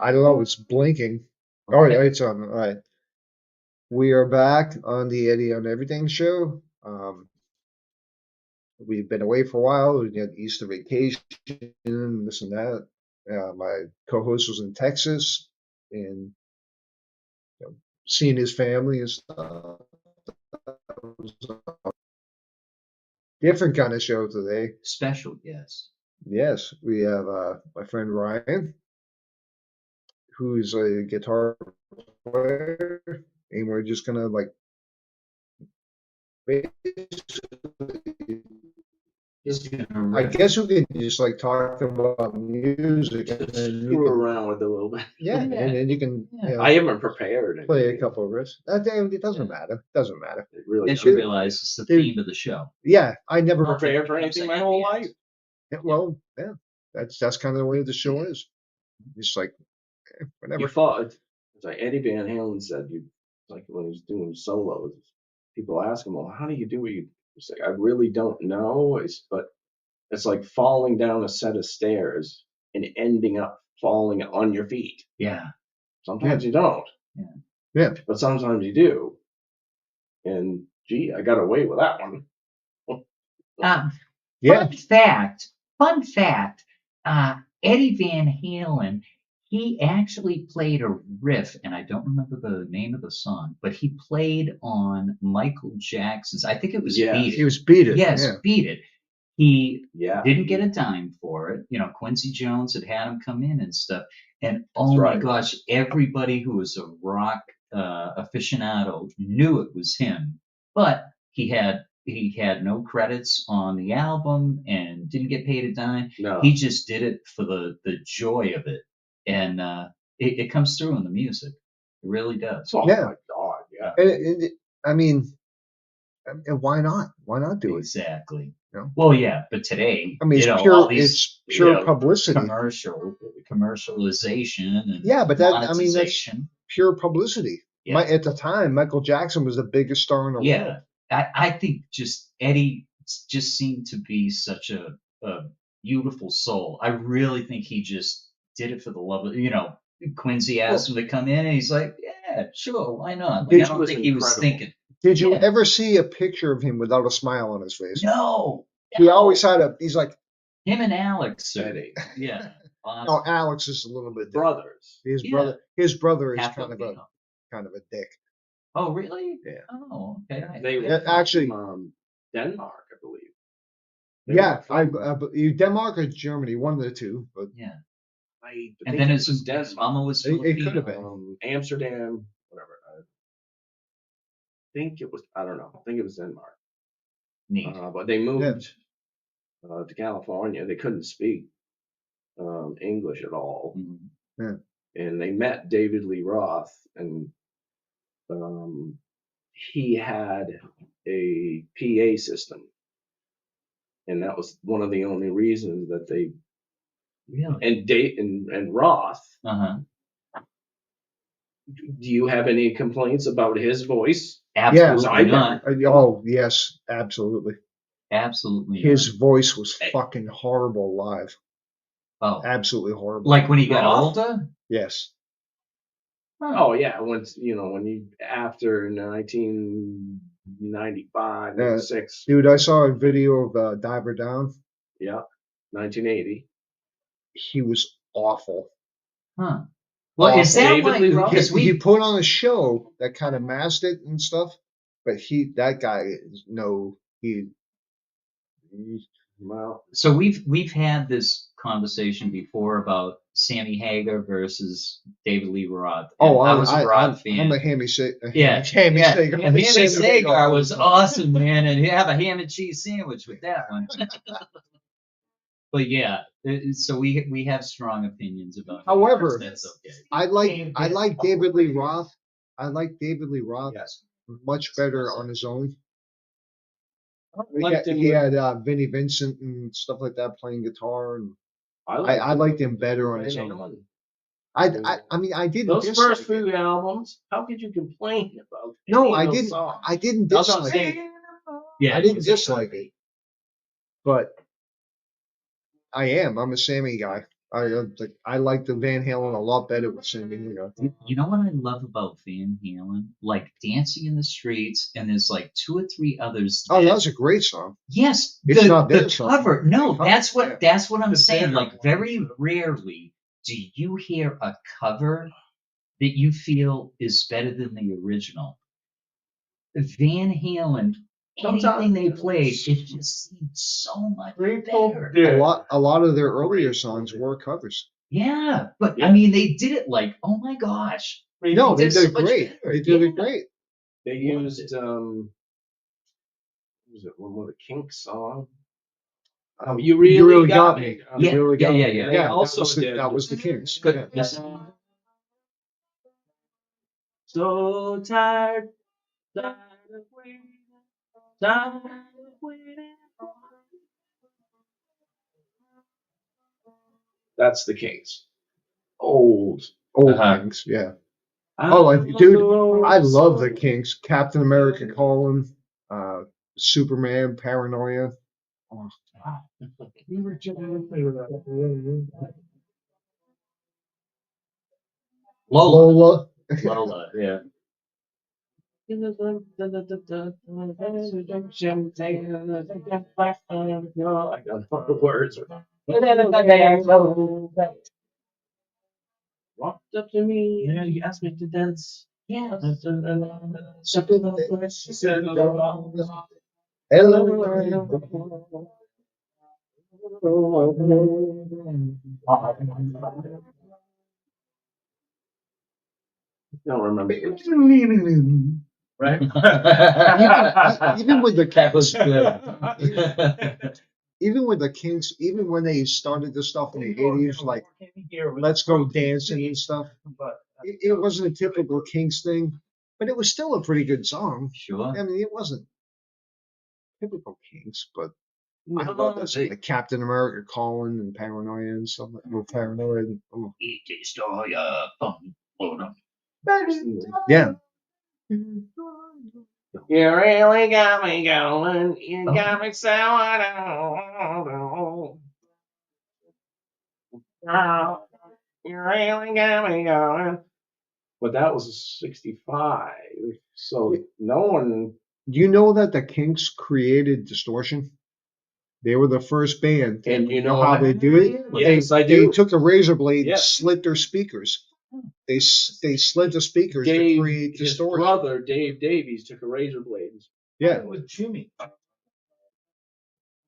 I don't know. It's blinking. Oh, yeah, it's on. All right. We are back on the Eddie on Everything show. We've been away for a while. We had Easter vacation, this and that. My co-host was in Texas and seeing his family and stuff. It was a different kind of show today. Special guest. Yes, we have my friend Ryan, who's a guitar player, and we're just gonna basically, I guess we can just talk about music and Just then you screw can, around with it a little bit. yeah, and then you can, I haven't prepared play a anything. couple of riffs. It doesn't matter. Doesn't matter. It really As doesn't. you realize, it's the Dude. theme of the show. Yeah, I never Not prepared for anything my whole life. Well, yeah, that's kind of the way the show is. It's like whatever. You thought it's like Eddie Van Halen said. Like when he's doing solos, people ask him, "Well, how do you do what you?" He's like, "I really don't know." But it's like falling down a set of stairs and ending up falling on your feet. Yeah. Sometimes you don't. Yeah. But sometimes you do. And gee, I got away with that one. Yeah. Fun fact, Eddie Van Halen, he actually played a riff, and I don't remember the name of the song, but he played on Michael Jackson's, I think it was Yes. Beat It. He was Beat It. Yes, Yeah. Beat It. He Yeah. didn't get a dime for it. Quincy Jones had him come in and stuff. And That's my right. gosh, everybody who was a rock aficionado knew it was him. But he had no credits on the album and didn't get paid a dime. No. He just did it for the joy of it. And it comes through in the music. It really does. Oh Yeah. my God, yeah. I mean, and why not? Why not do it? Exactly. You know? Well, yeah, but today, I mean, it's all these, it's pure publicity. Commercialization and Yeah, but that's monetization. pure publicity. Yeah. At the time, Michael Jackson was the biggest star in the world. I think just Eddie just seemed to be such a beautiful soul. I really think he just did it for the love of, Quincy asked him to come in and he's like, yeah, sure, why not? I don't think he was thinking. Did you ever see a picture of him without a smile on his face? No. He always had he's like. Him and Alex. Eddie. Yeah. Awesome. No, Alex is a little bit different. Brothers. His brother is kind of a dick. Oh, really? Yeah. Oh, okay. They were actually from Denmark, I believe. Denmark or Germany, one of the two. But yeah. And then his mama was It could have been Amsterdam, whatever. I think it was. I don't know. I think it was Denmark. Neat. But they moved to California. They couldn't speak English at all. Mm-hmm. Yeah. And they met David Lee Roth, and he had a PA system, and that was one of the only reasons that they. Really? And Roth. Uh-huh. Do you have any complaints about his voice? Absolutely not. Oh yes, absolutely. Absolutely. His voice was fucking horrible live. Oh, absolutely horrible. Like when he got older? Yes. Oh yeah, when you after 1995, 96. Dude, I saw a video of Diver Down. Yeah, 1980. He was awful. Huh. Well, is that because he put on a show that kind of masked it and stuff, but that guy Well, so we've had this conversation before about Sammy Hagar versus David Lee Roth. Oh, I was a Roth fan. I'm a Hammy Sagar. Hammy Sagar was awesome, man, and you have a ham and cheese sandwich with that one. But yeah, so we have strong opinions about. However, that's okay. I like David Lee Roth. I like David Lee Roth much better on his own. He had Vinnie Vincent and stuff like that playing guitar, and I liked him better on his own. I mean, I didn't. Those first few albums, how could you complain about? No, I didn't. I didn't dislike it. Yeah, I didn't dislike it, but I'm a Sammy guy. I like the Van Halen a lot better with Sammy Hagar. You know what I love about Van Halen? Like Dancing in the Streets, and there's like 2 or 3 others. Oh, that was a great song. Yes, It's not the their song. cover. No, The cover, that's what I'm The saying. better Like one. very rarely do you hear a cover that you feel is better than the original. Van Halen, anything they played, it just seemed so much Grateful better. Dead. A lot of their earlier songs were covers. Yeah, but I Yeah. mean, they did it like, oh my gosh. No, they did so did much great. better. They did Yeah. it great. They used what was it? One more the Kinks song. You really got me. Yeah, You really got yeah, me. yeah, And they Yeah, also that was the Kings. Good. Yeah. Yes. So tired, tired of waiting, tired of waiting. That's the Kings. Old. Old Uh-huh. Kings, yeah. Oh, dude, I love the Kings. Captain America Calling, Superman, Paranoia. Oh, We were just Lola. Lola. Lola, yeah. I got the words. Walked up to me and he asked me to dance. Yeah. She said, don't remember. right. Even with the That was good. even with the Kings, even when they started this stuff in the 80s, like Let's Go Dancing and stuff, it wasn't a typical Kings thing, but it was still a pretty good song. Sure. I mean, it wasn't typical Kings, but I love that song. Like Captain America Calling and Paranoia and stuff. Well, Paranoia. Oh. It is all your fun, Lola. Yeah. You really got me going. You got me so I don't know. You really got me going. But that was 65. So no one. Do you know that the Kinks created distortion? They were the first band. And you know how they do it? Yes, I They do. took a razor blade Yeah. and slit their speakers. They slit the speakers to Dave, create his distortion. brother, Dave Davies, took a razor blade. Yeah. It was Jimmy.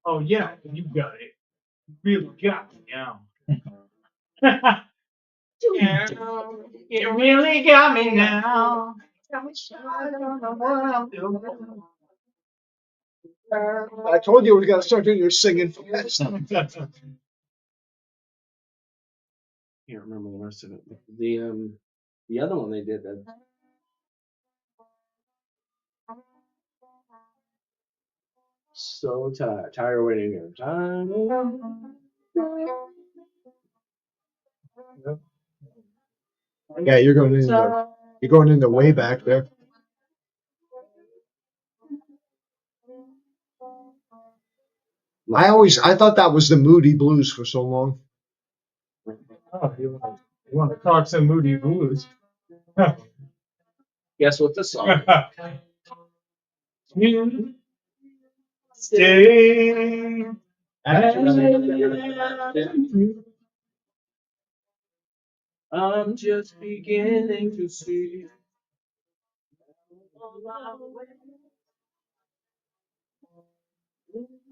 Oh yeah, you got it. You really got me now. You really got me now. I don't know what I'm doing. I told you we got to start doing your singing fast. Can't remember the rest of it. The other one they did that. So tired, tired of waiting here. Tired. Yeah, you're going into way back there. I thought that was the Moody Blues for so long. Oh, you want to talk some Moody Blues? Guess what this song is? You stay. I'm just beginning to see.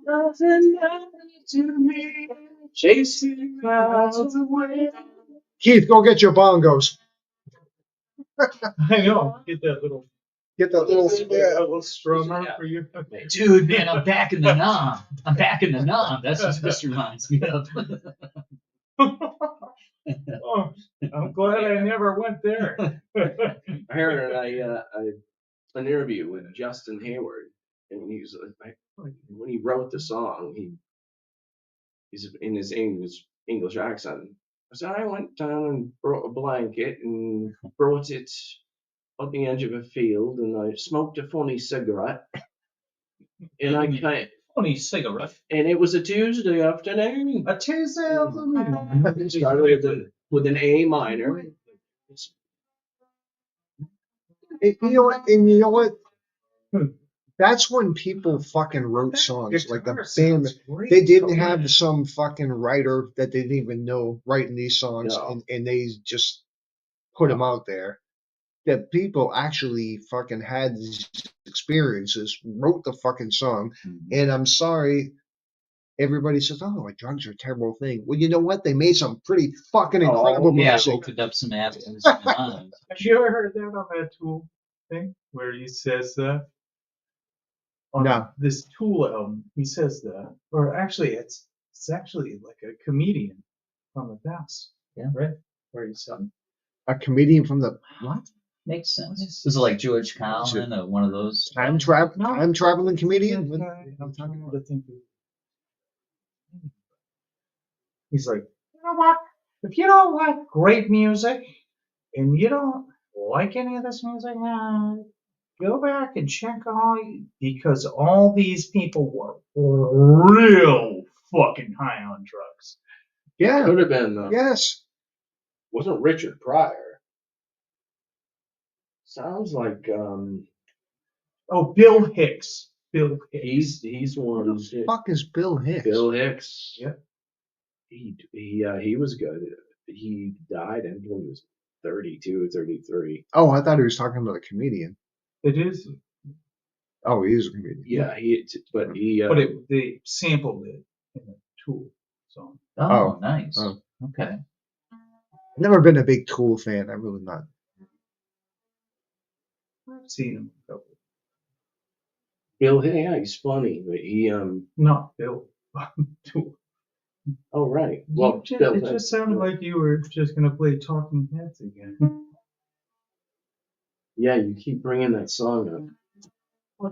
Nothing matters to me. Chasing clouds away. Keith, go get your bongos. I know. Get that little strummer Yeah. for you. Dude, man, I'm back in the nom. I'm back in the nom. That's what this reminds me of. Oh, I'm glad I never went there. I heard an interview with Justin Hayward, and he was when he wrote the song, he's in his English accent. I said I went down and brought a blanket and brought it up the edge of a field, and I smoked a funny cigarette, and Only cigarette. And it was a Tuesday afternoon. A Tuesday afternoon. It started with an A minor. You know what? That's when people fucking wrote songs. Like the band, they didn't have some fucking writer that they didn't even know writing these songs, No. and they just put them out there. That people actually fucking had these experiences, wrote the fucking song, and I'm sorry, everybody says, "Oh, drugs are a terrible thing." Well, you know what? They made some pretty fucking incredible Yeah, music. opened up some avenues. For minds. Have you ever heard that on that Tool thing where he says that? On No. this Tool album, he says that. Or actually, it's actually like a comedian from the past. Yeah. Right? Where he's A comedian from the what? Makes sense. Was it like George Carlin or one of those? Time traveling comedian? What- I'm trying to think of. He's like, you know what? If you don't like great music and you don't like any of this music, go back and check because all these people were real fucking high on drugs. Yeah. Could have been. Yes. Wasn't Richard Pryor? Sounds like Oh, Bill Hicks. Bill Hicks. he's one. Who the fuck is Bill Hicks? Bill Hicks. Yeah. He was good. He died, I think he was 32, 33. Oh, I thought he was talking about a comedian. It is, Oh, he is a comedian. Yeah, but they sampled it in the Tool song. Oh, nice. Oh. Okay. I've never been a big Tool fan. I'm really not. I've seen him a couple. Bill, yeah, he's funny, but he Not Bill. Tool. Oh right. Well, Bill, It just sounded like you were just gonna play Talking Heads again. yeah, you keep bringing that song up.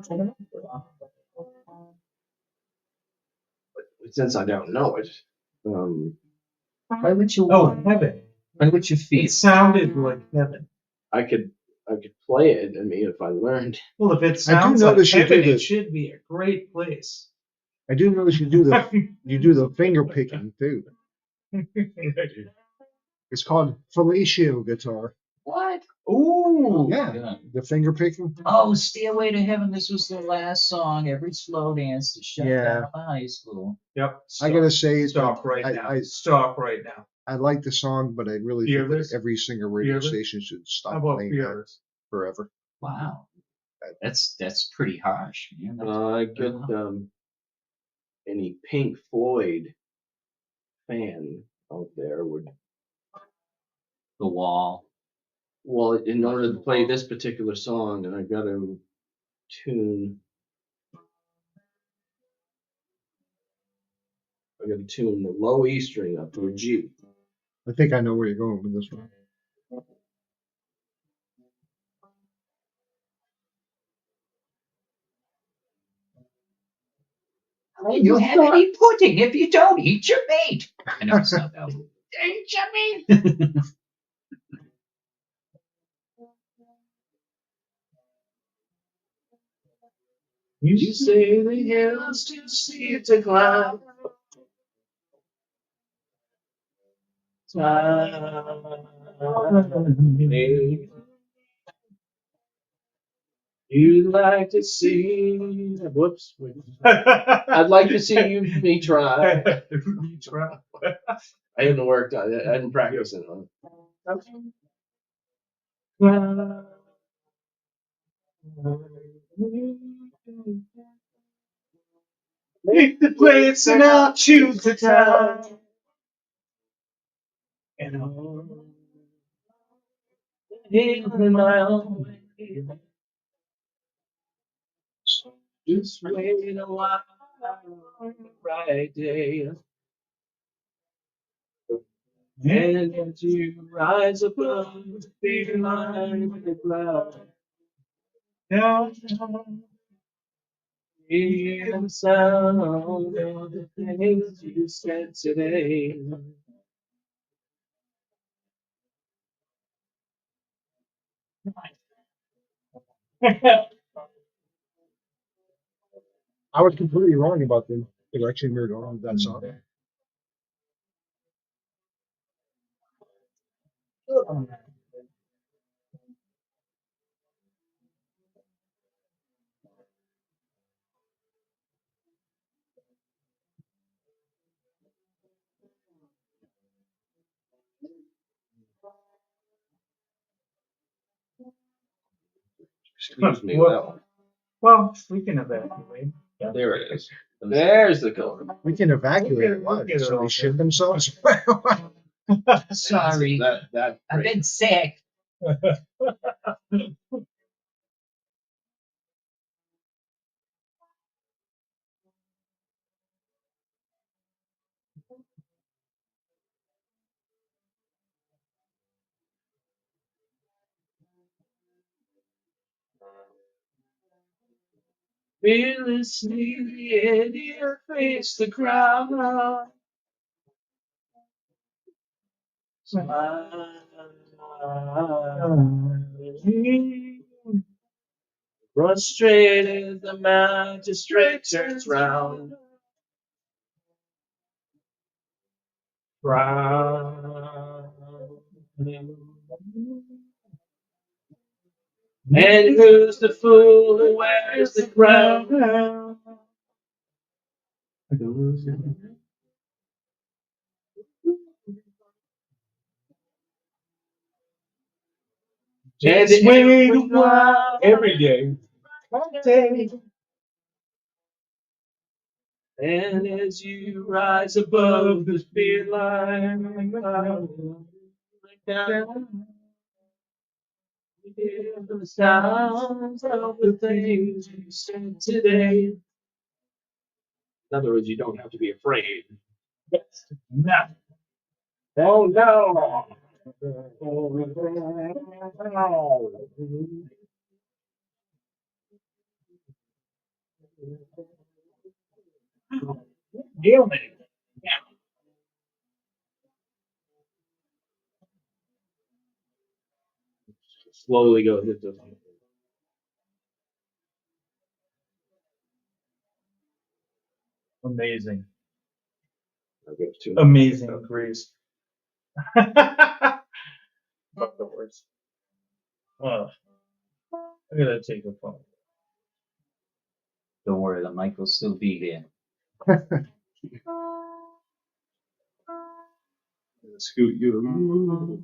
But since I don't know it, Why would you? Oh, Heaven. Why would you feel? It sounded like Heaven. I could play it. I mean, if I learned. Well, if it sounds like notice you do Heaven, it this. should be a great place. I do notice you do the finger picking too. It's called fellatio guitar. What? Ooh. Yeah, the finger picking. Oh, Stairway to Heaven. This was the last song. Every slow dance to shut Yeah. down the high school. Yep. I gotta say, Stop right now. Stop right now. I like the song, but I really think Fearless? that every single radio Fearless? station should How stop about playing that Fearless? forever. Wow. That's pretty harsh, man. I get any Pink Floyd fan out there would. The Wall. Well, in order to play this particular song, I got to tune. The low E string up to a G. I think I know where you're going with this one. You have any pudding if you don't eat your meat. I know it's not that one. Eat your meat. You say the hills too steep to climb. You'd like to see. Whoops. I'd like to see me try. I hadn't worked on it. I hadn't practiced it. Pick the place and I'll choose the time. And I'll in my own way. Just wait a while, right day, and you rise above the line of the cloud. down. Hear the sound of the things you said today. I was completely wrong about the direction we were going with that song. Excuse me. Well, we can evacuate. There it is. There's the color. We can evacuate it. What? Get it So all they shit themselves? Sorry, That I've been sick. Fearlessly in your face the crowd. Frustrated, the magistrate turns round. And who's the fool who wears the crown? Just wait a while. Every day. And as you rise above the speed line, look down, you hear the sounds of the things you said today. In other words, you don't have to be afraid. No. Oh no! Deal me. Slowly go hit the. Amazing. I'll go to- Amazing grace. Not the worst. Oh, I gotta take a phone. Don't worry, the mic will still be here. Scoot you.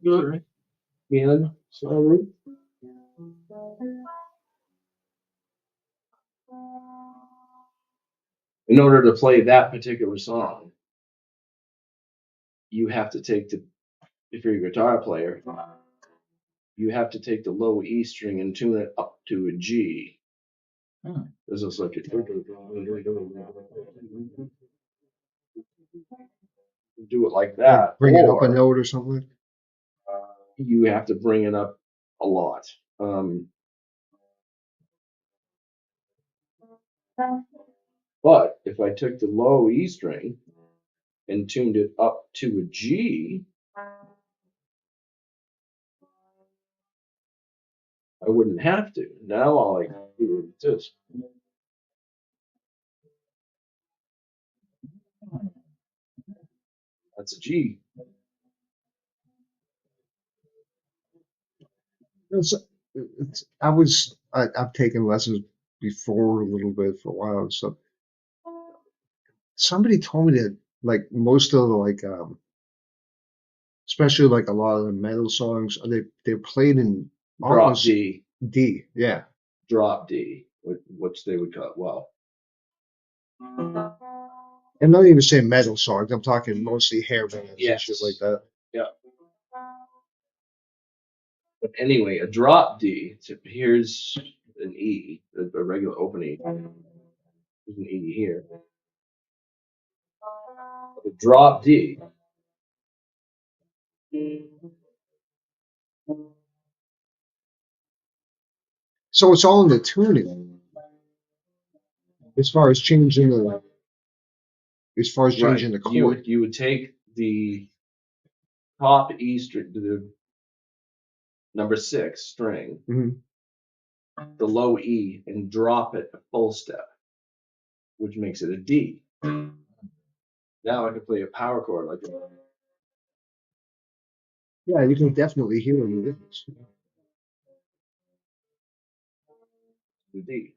Good, right? Again, sorry. In order to play that particular song, you have to take the, if you're a guitar player, you have to take the low E string and tune it up to a G. Hmm. This is like a, do it like that. Bring it up a or note or something. You have to bring it up a lot. But if I took the low E string and tuned it up to a G, I wouldn't have to. Now all I can do is this. That's a G. I've taken lessons before a little bit for a while. So somebody told me that like most of the especially like a lot of the metal songs, they're played in Drop almost D. D. Yeah. Drop D, which they would cut. Well, I'm not even saying metal songs. I'm talking mostly hair bands and shit Yes. like that. yeah. But anyway, a drop D. So here's an E, a regular open E. There's an E here. A drop D. So it's all in the tuning as far as changing the Right. chord. You would take the top E string, the number 6 string, Mhm. the low E and drop it a full step, which makes it a D. Now I can play a power chord like Yeah, you can definitely hear the difference. the D.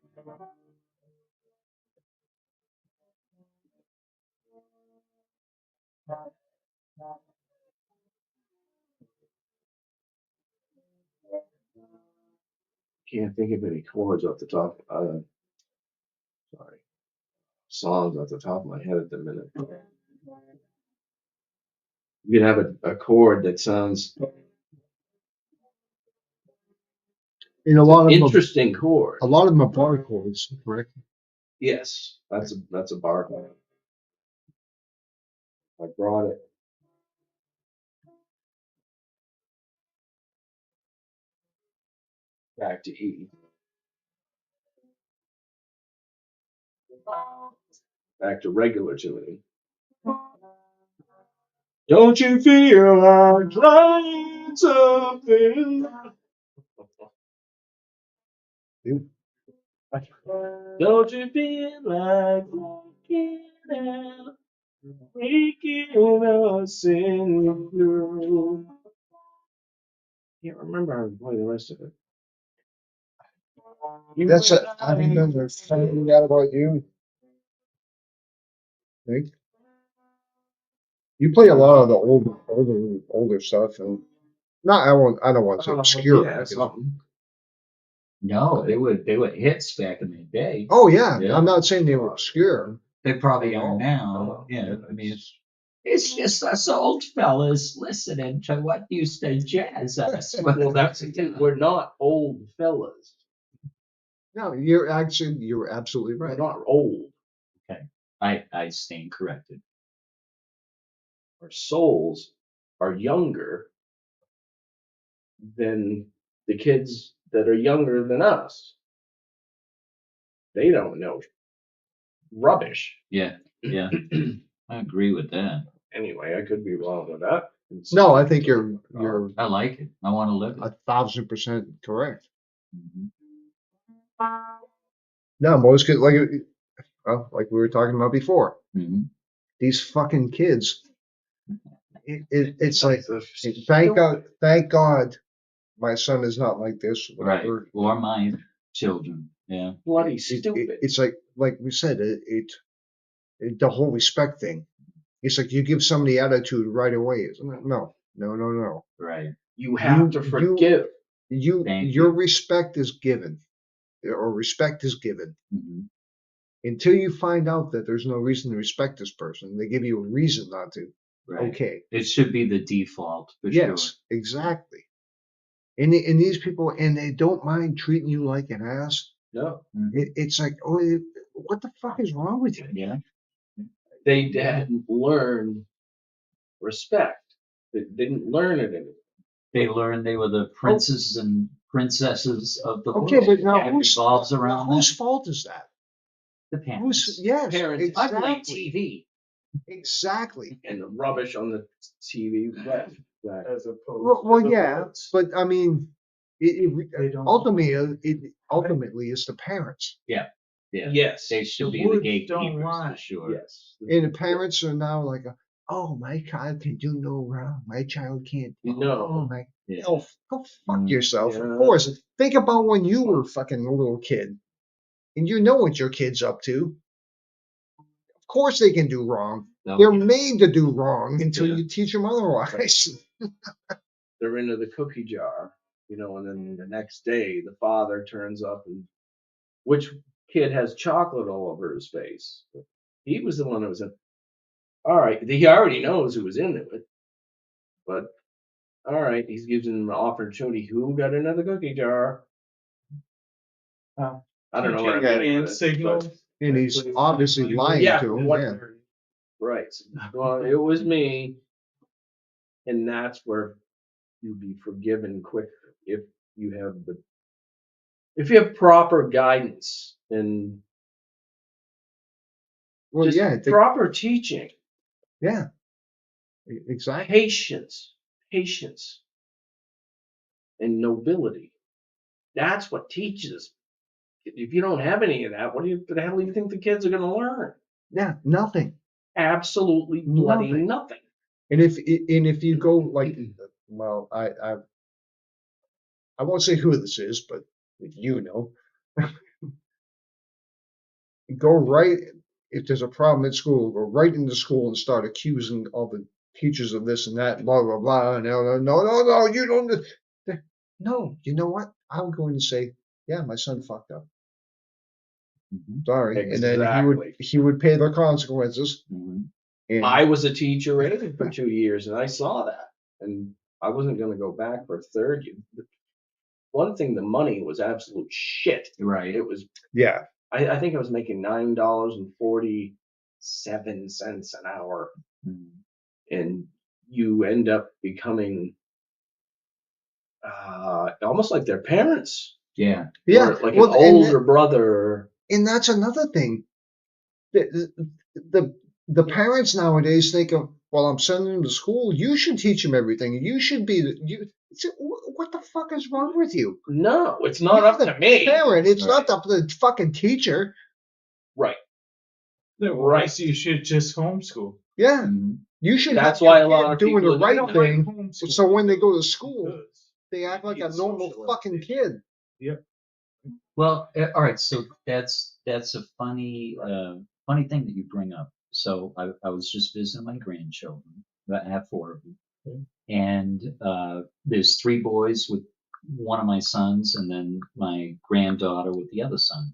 Can't think of any chords off the top. Sorry, songs off the top of my head at the minute. You could have a chord that sounds And a lot of them, interesting chord. a lot of them are bar chords, correct? Yes, that's a bar chord. I brought it. Back to E. Back to regular tuning. Don't you feel like trying something? Don't you feel like walking out, making us in blue? Can't remember how to play the rest of it. That's it. I remember finding out about you. Think you play a lot of the older stuff, and not I don't want to say obscure. Yeah, because- something. No, they were hits back in the day. oh yeah, Yeah. I'm not saying they were obscure. They probably I are know. now. No, Yeah, I mean, it's just us old fellas listening to what used to jazz us. Well, that's it. We're not old fellas. No, you're absolutely We're right. not old. I stand corrected. Our souls are younger than the kids that are younger than us. They don't know rubbish. Yeah, yeah, I agree with that. Anyway, I could be wrong with that. No, I think you're I like it. I want to live it. 1,000% correct. Mhm. No, most kids like we were talking about before. Mhm. These fucking kids. It's like So thank God, my son is not like this. Right, Whatever. or my children. Yeah, bloody It- stupid. it's like we said, the whole respect thing. It's like you give somebody attitude right away. No. right. You have to forgive. Thank Your you. respect is given, or respect is given Mhm. until you find out that there's no reason to respect this person. They give you a reason not to. Right. Okay. It should be the default for Yes, sure. exactly. And these people, and they don't mind treating you like an ass. No, It's like, oh, what the fuck is wrong with you? Yeah. they didn't learn respect. They didn't learn it anymore. They learned they were the princes and princesses of the Okay, world. but now And it revolves around whose that. fault is that? The parents. Yes, Parents, I blame exactly, TV. exactly. And the rubbish on the TV. Right. As opposed Well, to the yeah, parents. but I mean, They don't- ultimately it's the parents, Yeah. Yes. They should The be the words gatekeepers don't for lie. sure. Yes. and the parents are now like, oh, my child can do no wrong. My child can't. No. Oh my. Yeah. Oh, go fuck yourself. Yeah. Of course. Think about when you were fucking a little kid, and you know what your kid's up to. Of course they can do wrong. No. They're made to do wrong until Yeah. you teach them otherwise. They're into the cookie jar, and then the next day the father turns up and which kid has chocolate all over his face? He was the one that was in. All right, he already knows who was into it, but all right, he's giving him an opportunity. Who got another cookie jar? Oh. I don't know what I'm And getting at, signal. but- And he's obviously lying Yeah, to him. what- Yeah. Right. Well, it was me, and that's where you'll be forgiven quicker if you have proper guidance and Well, just yeah, proper teaching, yeah, exactly. patience, and nobility. That's what teaches. If you don't have any of that, what the hell do you think the kids are going to learn? Yeah, nothing. Absolutely bloody nothing. And if you go like, well, I won't say who this is, but you know, go right if there's a problem at school, go right into school and start accusing all the teachers of this and that, blah blah blah. No, you don't. No, you know what? I'm going to say, yeah, my son fucked up. Sorry, and then Exactly. he would pay the consequences. And I was a teacher anyway for 2 years, and I saw that, and I wasn't going to go back for a third year. One thing, the money was absolute shit. Right. It was. yeah, I think I was making $9.47 an hour, and you end up becoming almost like their parents. Yeah. yeah, Or like well, an older brother. and that's another thing. The parents nowadays think of, well, I'm sending him to school. You should teach him everything. You should be you. What the fuck is wrong with you? No, it's not You're up the to me. parent. It's Right. not up to the fucking teacher. Right. Right. You should just homeschool. Yeah, you should. That's have why your a lot kid of doing people the are right doing thing. So when they go to school, because they act like a Kids normal socialize. fucking kid. Well, all right. So that's a funny thing that you bring up. So I was just visiting my grandchildren. I have 4 of them, and there's 3 boys with one of my sons, and then my granddaughter with the other son,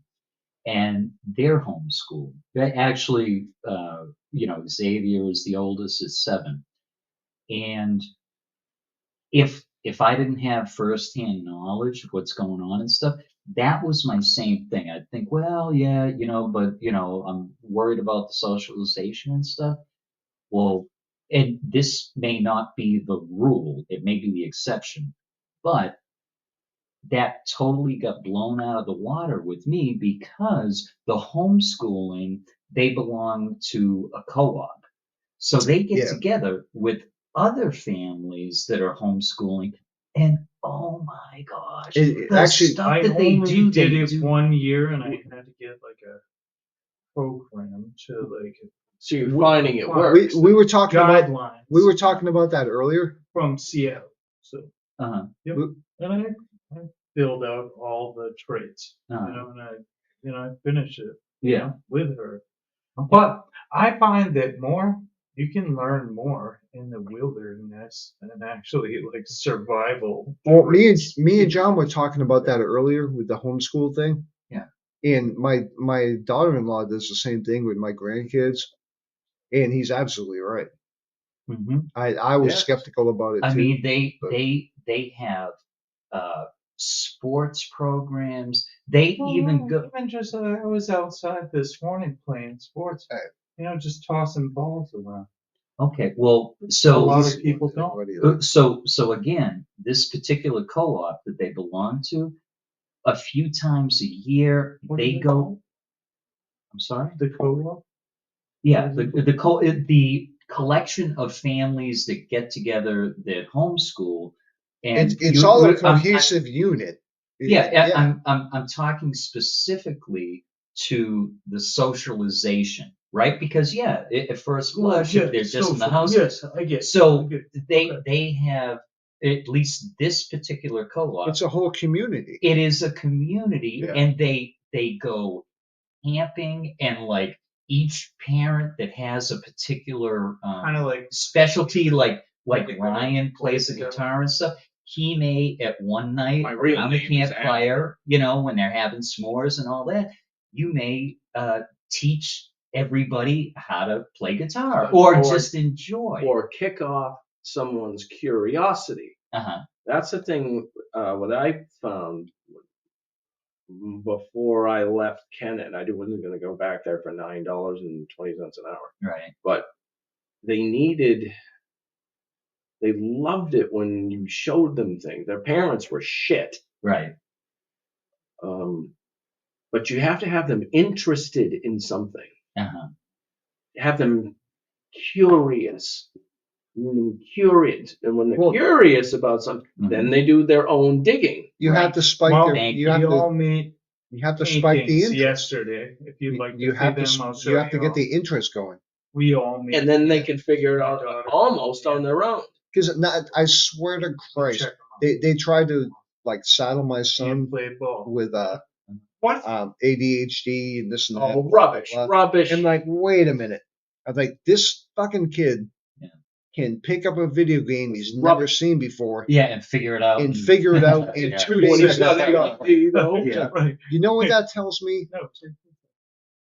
and they're homeschooled. They actually, Xavier is the oldest, is 7, and if I didn't have firsthand knowledge of what's going on and stuff, that was my same thing. I'd think, well, yeah, but I'm worried about the socialization and stuff. Well, and this may not be the rule, it may be the exception, but that totally got blown out of the water with me because the homeschooling, they belong to a co-op. So they get Yeah. together with other families that are homeschooling, and oh my gosh, It the actually, stuff I that they only do, did they it do. 1 year, and I had to get like a program to like So you're finding it we- works. we were talking about guidelines. that earlier. From Seattle. So Uh-huh. and I filled out all the traits, Uh-huh. and I finished it. Yeah. With her. But I find that you can learn more in the wilderness than actually like survival. Well, me and John were talking about that earlier with the homeschool thing. Yeah. And my daughter-in-law does the same thing with my grandkids, and he's absolutely right. Mm-hmm. I was Yes. skeptical about it too. I mean, but- they have sports programs. They even go. Even just I was outside this morning playing sports. Just tossing balls around. Okay, well, A so lot of people don't. So again, this particular co-op that they belong to, a few times a year What do they you go. call I'm sorry. The co-op. Yeah, the collection of families that get together that homeschool, and it's all a cohesive unit. I'm talking specifically to the socialization, right? Because at first blush, if they're just in the house, Yes, I get. so Okay. they have at least this particular co-op. It's a whole community. It is a community, Yeah. and they go camping, and like each parent that has a particular Kind of like specialty, like Like Ryan plays the guitar and stuff. He may at one night My real around the name is campfire, when they're having s'mores and all that, you may teach everybody how to play guitar or just enjoy. Or kick off someone's curiosity. Uh-huh. That's the thing. What I found before I left Kennet, I wasn't going to go back there for $9.20 an hour. Right. But they loved it when you showed them things. Their parents were shit. Right. But you have to have them interested in something. Uh-huh. Have them curious. curious, and when they're Well- curious about something, then they do their own digging. You have to spike Well, their. thank You have we to. all made You have to spike the paintings interest. yesterday. If you'd like to You see have to. them, I'll show You have to you get all. the interest going. We all made. And then they yeah. can figure it My out daughter. almost on their own. Because I swear to Christ, Check 'em out. they tried to like saddle my You son play ball. with What? ADHD and this and that. Oh, blah, blah, rubbish, blah. rubbish. I'm like, wait a minute. I'm like, this fucking kid Yeah. can pick up a video game he's never Rubbish. seen before Yeah, and figure it out. and figure it out in Yeah. 2 days. When he's That's got done. ADD, though. Yeah. Right. You know what that tells me? No.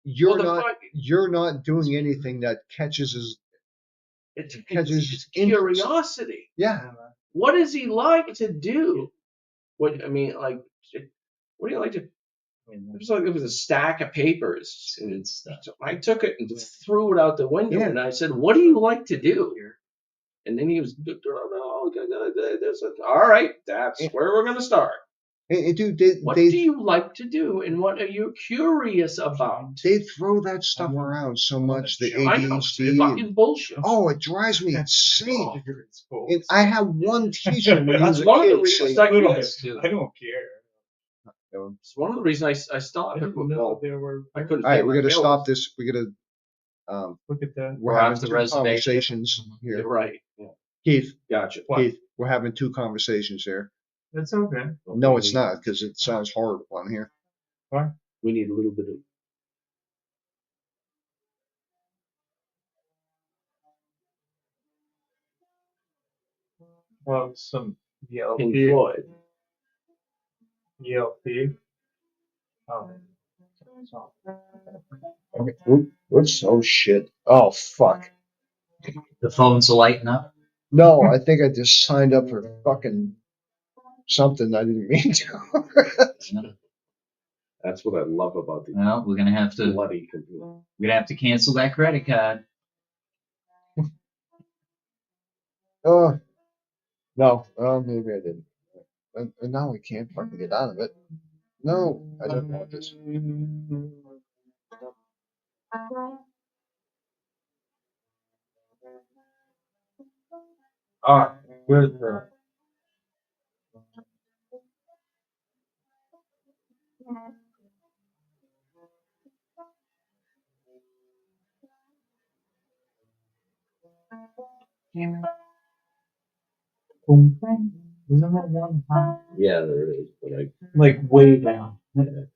You're Well, the not. fact- You're not doing anything that catches his. It's Catches interest. curiosity. Yeah. What does he like to do? What I mean, like, what do you like to? It was like it was a stack of papers, and Good stuff. so I took it and just threw it out the window, Yeah. and I said, "What do you like to do?" And then he was, all right, that's where we're gonna start. And dude, they What do you like to do, and what are you curious about? they throw that stuff around so much. The I know it's ADHD. fucking bullshit. Oh, it drives me insane. Oh, And I have one teacher when he was That's a one of the kid reasons say, I Little quit. bit. I don't care. It's one of the reasons I stopped. I didn't know there were. I couldn't. all right, pay we're my gonna bills. stop this. We're gonna Look at that. we're We're having off the two reservation. conversations You're here. right. Yeah. Keith, Gotcha. What? Keith, we're having two conversations here. That's okay. No, it's not because it sounds horrible on here. We need a little bit of Well, some Pink ELP. Floyd. ELP. Oh. Whoops! Oh shit! Oh fuck! The phones will lighten up. No, I think I just signed up for fucking something I didn't mean to. That's what I love about the Well, we're gonna have to bloody computer. cancel that credit card. Oh no! Maybe I didn't. And now I can't fucking get out of it. No, I don't want this. Ah, where's the? Boom, bang. Isn't that one high? Yeah, there it is. But I Like way down. that's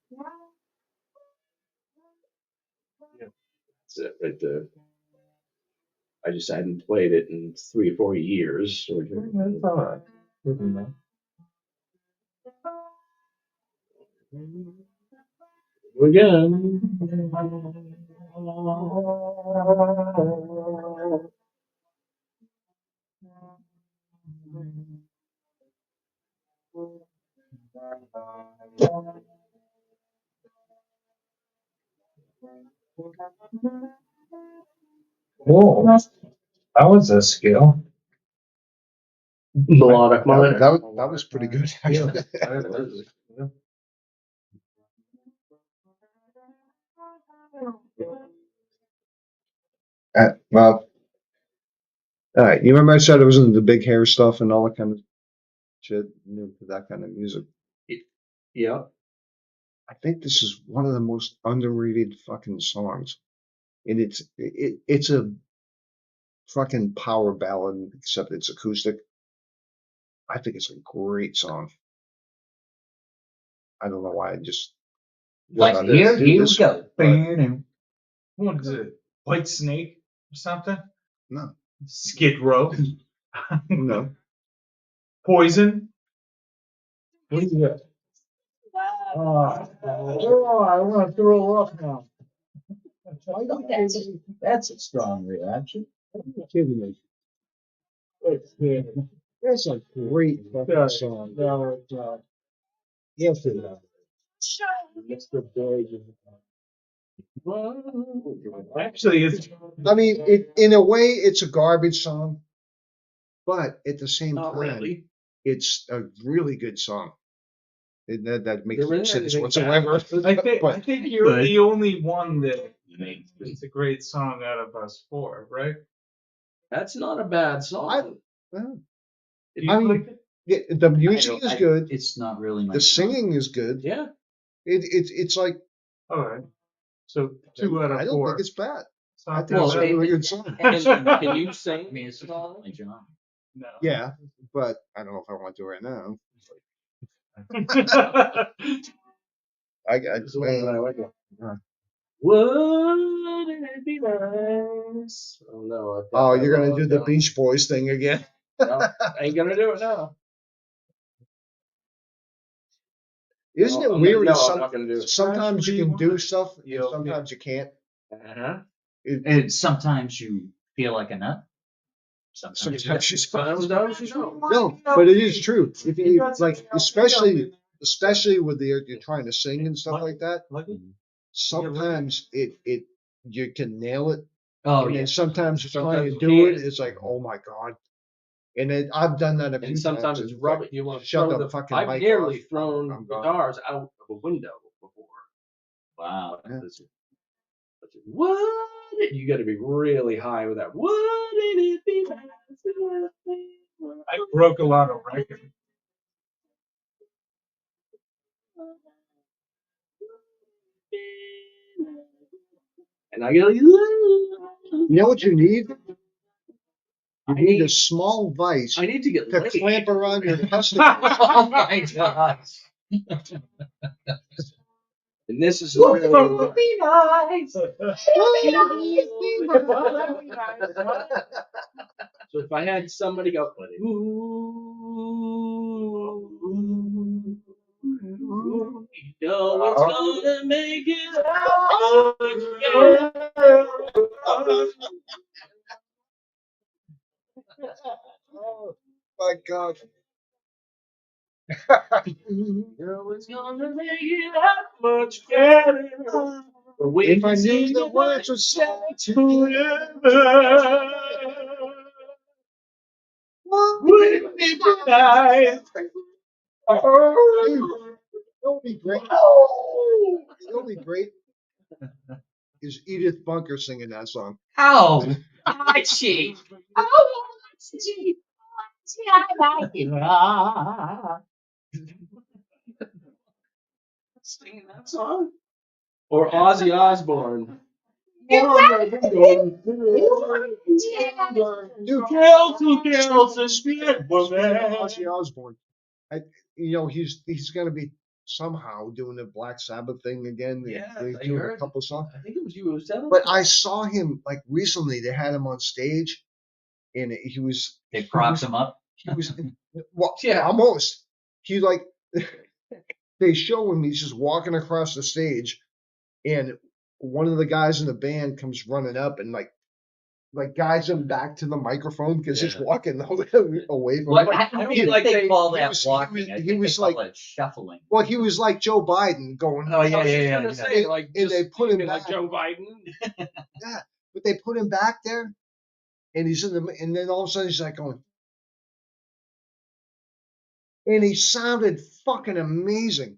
it right there. I just hadn't played it in 3 or 4 years. So That's all right. Isn't that? again. Cool. That was a skill. Melodic monitor. That was pretty good. Actually. Well, all right. You remember I said I was into the big hair stuff and all that kind of shit, that kind of music. Yeah. I think this is one of the most underrated fucking songs, and it's a fucking power ballad, except it's acoustic. I think it's a great song. I don't know why I just Like decided here, to do here we this, go. but What is it? White Snake or something? no, Skid Row? no. Poison? What is that? Oh, I want to throw up now. That's a strong reaction. You're kidding me. That's a great fucking song. No, it's not. Yes, it is. It's the big. Actually, it's. I mean, in a way, it's a garbage song, but at the same Not time, really. it's a really good song. That makes There no isn't sense anything whatsoever. I think But you're But- the only one that makes it's a great song out of us four, right? That's not a bad song. Well, Do you I mean, like it? yeah, the music is good. It's not really my The genre. singing is good. Yeah. It's like All right. So 2 out of 4. I don't think it's bad. It's I not think it's a that really bad. good song. Can you I sing? mean, it's not my genre. No. Yeah, but I don't know if I want to right now. I This is the one that I like. Uh, Wouldn't it be nice? Oh no! I've got oh, that you're gonna wrong. do the No, Beach Boys thing again. no, I ain't gonna do it now. Isn't No, it I'm weird? Not, that no, I'm not gonna do it. sometimes you can do Actually, stuff, and Yeah, sometimes you can't. Uh-huh. And sometimes you feel like a nut. Sometimes you Sometimes you Sometimes you don't. no, but it is true. If you got like, something especially with you're trying to sing and stuff like that, Like it? sometimes it you can nail it, Oh and yeah. then sometimes you're trying Sometimes to you do it, can't. it's like, oh my god. And then I've done that a few And sometimes times. it's rubbish. You want to shut throw the the fucking I've mic nearly off. thrown I'm gone. guitars out of a window before. Wow. Yeah. What? You got to be really high with that. Wouldn't it be nice? I broke a lot of records. And I go, You know what you need? You I need a need- small vice I need to get to laid. clamp around your testicles. Oh my gosh. And this is really be nice. So if I had somebody go, ooh, you know it's gonna make it out. Oh my god. You know it's gonna make it that much better. If I knew the words were said Wouldn't it be nice? It'll be great. It'll be great. Is Edith Bunker singing that song? Ow. Archie. Oh, Archie. I like it. Singing that song? Or Ozzy Osbourne. Dude, Ozzy Osbourne. He's gonna be somehow doing the Black Sabbath thing again. Yeah, He's I doing heard. a couple songs. I think it was you who was telling But me. I saw him like recently. They had him on stage, and he was They propped him up. he was well, Yeah. almost. He like they show him he's just walking across the stage, and one of the guys in the band comes running up and like guides him back to the microphone because he's Yeah. walking away from What? it. I don't mean, think like, they call he that was- walking. he I was- think he was they call like- it shuffling. Well, he was like Joe Biden going. Oh, yeah, I was just yeah, gonna yeah. say, Like, and they just put him like back. Joe Biden. But they put him back there, and he's in the, and then all of a sudden he's like going, and he sounded fucking amazing.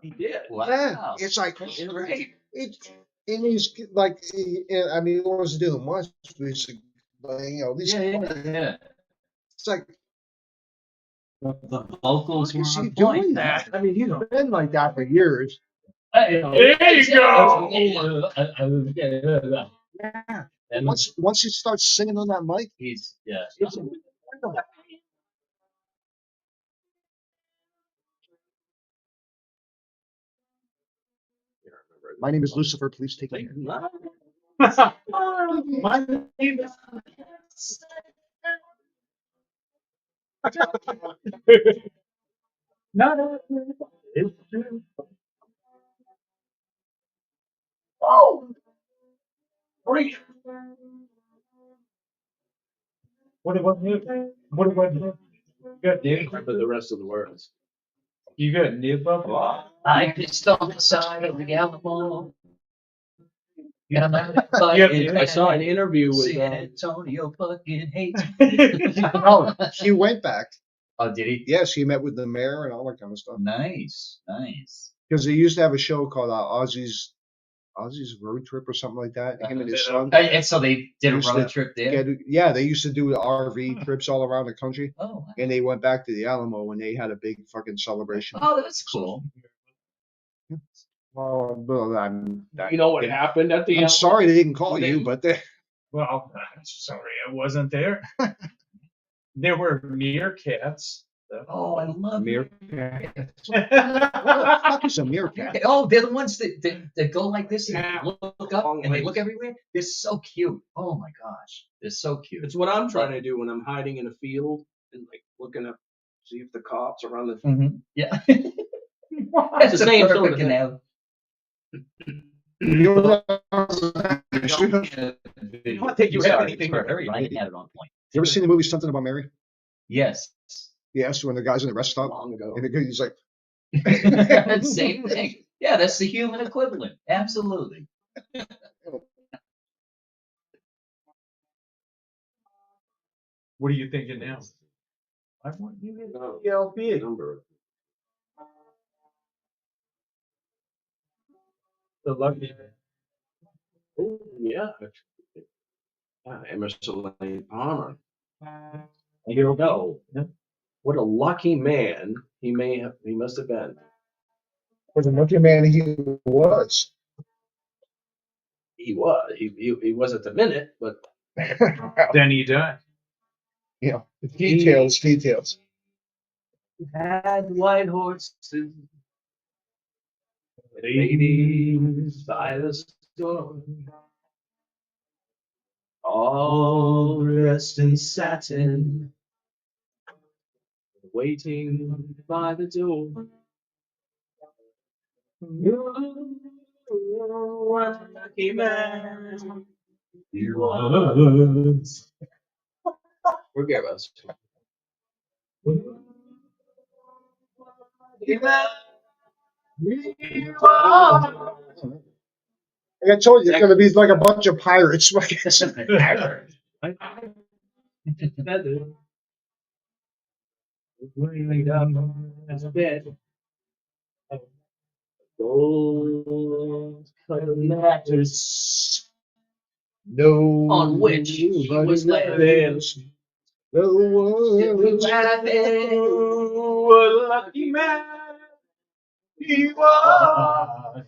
He did. Wow. Yeah, it's like It's great. and he's like, I mean, he was doing once, but he's these, Yeah. it's like, The vocals what were is he on doing point. that? I mean, he's been like that for years. There you go. Yeah. And once he starts singing on that mic, He's it's incredible. My name is Lucifer. Please take me. My name is. No, it's true. Oh, great. What about you? What about you? You got new. Remember the rest of the words. You got new bubble. I pissed on the side of the Alamo. I saw an interview with San Antonio fucking hates. Oh, he went back. Oh, did he? Yes, he met with the mayor and all that kind of stuff. Nice. Because they used to have a show called Ozzy's Ozzy's Road Trip or something like that. Him and his Uh, son. And so they did a Used road to trip there. they used to do the RV trips all around the country, Oh, wow. and they went back to the Alamo when they had a big fucking celebration. Oh, that's cool. Well, You know what happened at the I'm Alamo? sorry they didn't call They- you, but they, Well, sorry, I wasn't there. There were meerkats. Oh, I love meerkat. What the fuck is a meerkat? Oh, they're the ones that go like this and Yeah. look up and they Long look everywhere. They're so cute. Oh my gosh, they're so cute. It's what I'm trying to do when I'm hiding in a field and like looking up, see if the cops are on the. Mm-hmm. Yeah, It's the same sort of thing. canal. You know, Not that you have anything to Perfect. worry I had it on point. you ever seen the movie Something About Mary? Yes. Yes, when the guy's in the rest stop Long ago. and the guy's like, Same thing. Yeah, that's the human equivalent. Absolutely. What are you thinking now? I want you to No. LP. Number. The lucky. Oh yeah. Emerson Lane Palmer. Here we go. What a lucky man he must have been. "What a lucky man he was." He was. He was at the minute, but Then he died. You know, details. had white horses, ladies by the storm, all dressed in satin, waiting by the door. You were a lucky man. You was. Forgive us. Lucky man. You are. Like I told you, it's gonna be like a bunch of pirates. Feather. Laid up as a bed. Gold colored mattress No, on which he was laying. No one. A lucky man he was.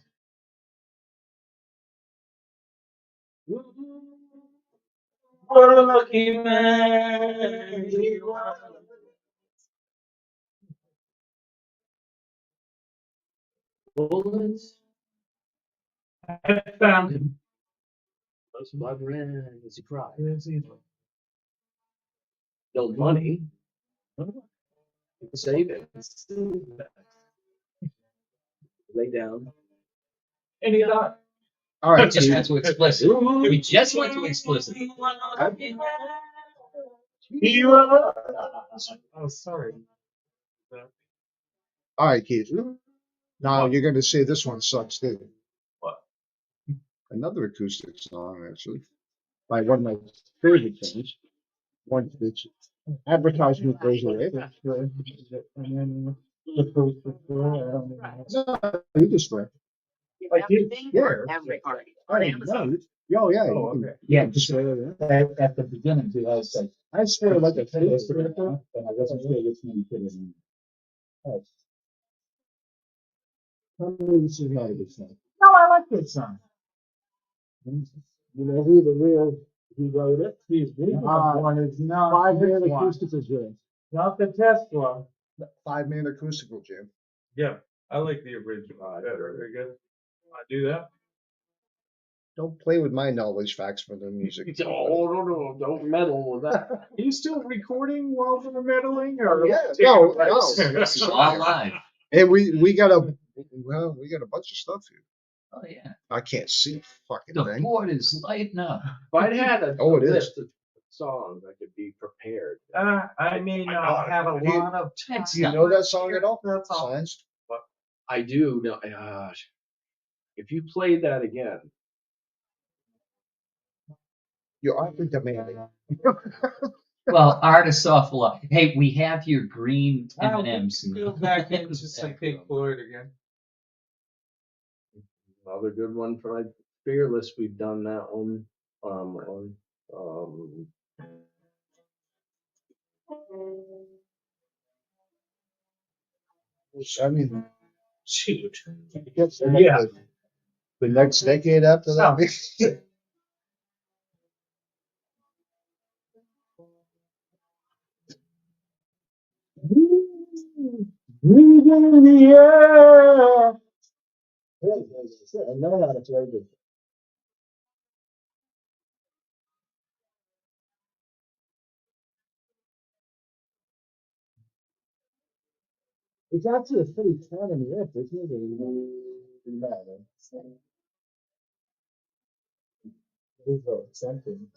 What a lucky man he was. Bullets. I found him. Those blood ran as he cried. No money. Save it. Lay down. And he got. All right, Just Keith. went to explicit. We just went to explicit. He was. Oh, sorry. All right, Keith. Now you're gonna say this one sucks too. What? Another acoustic song, actually, by one of my favorite things. One which advertisement goes away. And then the post no, you just swear. Like you swear. Every party. Oh, no. Oh, yeah. Oh, you can- okay. Yeah, just swear. At the beginning, too, I was like, I swear like a face. and I wasn't sure which one to put it in. This is not a good song. No, I like that song. You know who the real who wrote it? These people One is not Five-man this one. acoustical jam. Not the test one. 5-man acoustical jam. Yeah, I like the original better. I guess. I do that. Don't play with my knowledge facts for the music. Oh, no, don't meddle with that. Are you still recording while we're meddling? Or Yeah, no. This is all live. And we got a bunch of stuff here. Oh yeah. I can't see the fucking The thing. board is lighting up. If I'd had a Oh, it is. list of songs, I could be prepared. I may not have a lot of time. It's Do you know that song at all? That's all. Signs? I do know. If you played that again, You're awfully demanding. Well, artists awful lot. Hey, we have your green I'll M&Ms. go back into some Pink Floyd again. Another good one for like Fearless. We've done that one. I mean, Shoot. I guess Yeah. the next decade after that. Oh. Breathe in the air. I know how to play this. It's actually a pretty common riff, isn't it? Something.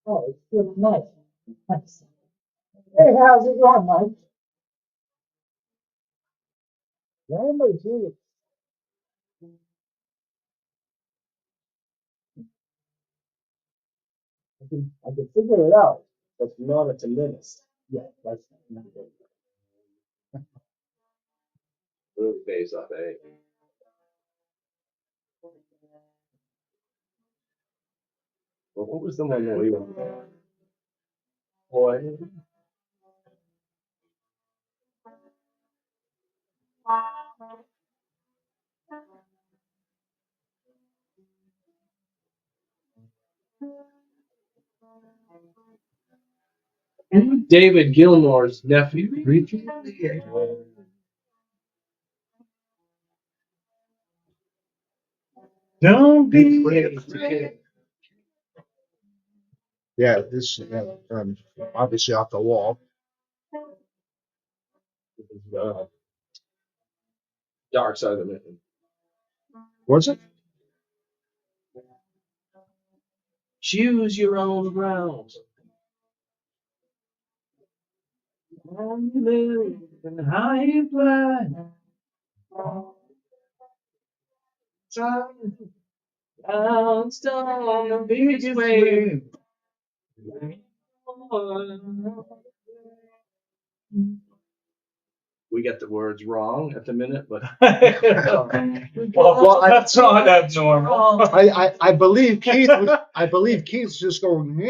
Oh, it's good nice. Nice. Hey, how's it going, Mike? Nobody's here. I can figure it out, but not at the minutes. Yeah, that's not good. Really pays off, eh? Well, what was the one that we were? Boy. David Gilmour's nephew. Don't be afraid. Yeah, this obviously off the wall. Dark Side of the Moon. Was it? Choose your own ground. How you live and how you fly. Bounced on the biggest wave. We get the words wrong at the minute, but Well, that's not abnormal. I believe Keith. I believe Keith's just going.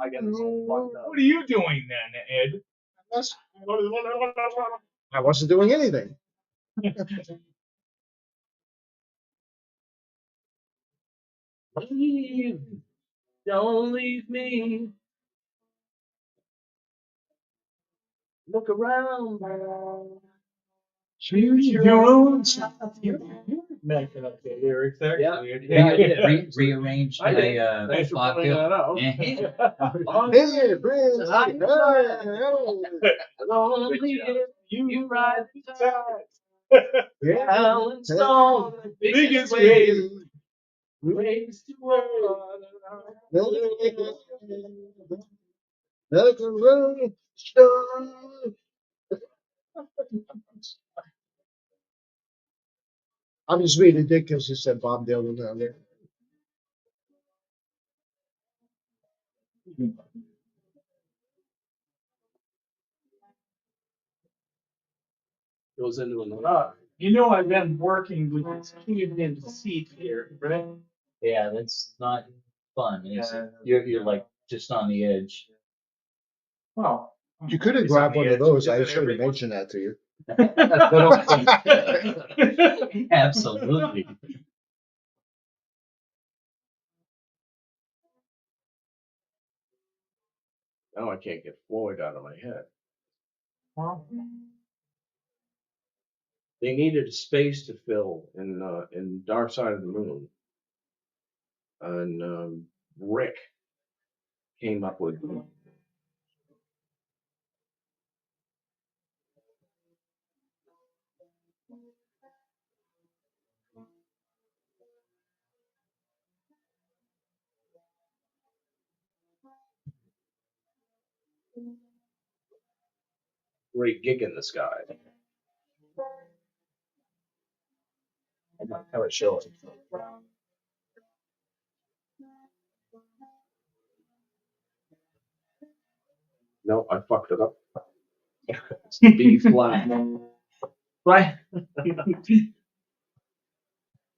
I get this all fucked up. What are you doing then, Ed? I wasn't doing anything. Leave, don't leave me. Look around. Choose your own stuff. You're making up the lyrics there. Yeah. Yeah, I did. Rearranged I did. my Thanks for Bob pointing Dylan. that out. Hey, Prince. Lonely if you ride the tide. Yeah. Balanced on the biggest wave. Waves to world. Like a rolling stone. I'm just being ridiculous. He said Bob Dylan down there. Goes into another. You know I've been working with this caved in seat here, right? Yeah, that's not fun. Is Yeah. it? You're like just on the edge. Well, You could have he's on grabbed the one of edge. those. I Isn't should have everyone? mentioned that to you. Absolutely. Now I can't get Floyd out of my head. Well, They needed a space to fill in Dark Side of the Moon, and Rick came up with Great Gig in the Sky. how it shows. No, I fucked it up. It's B flat. Right.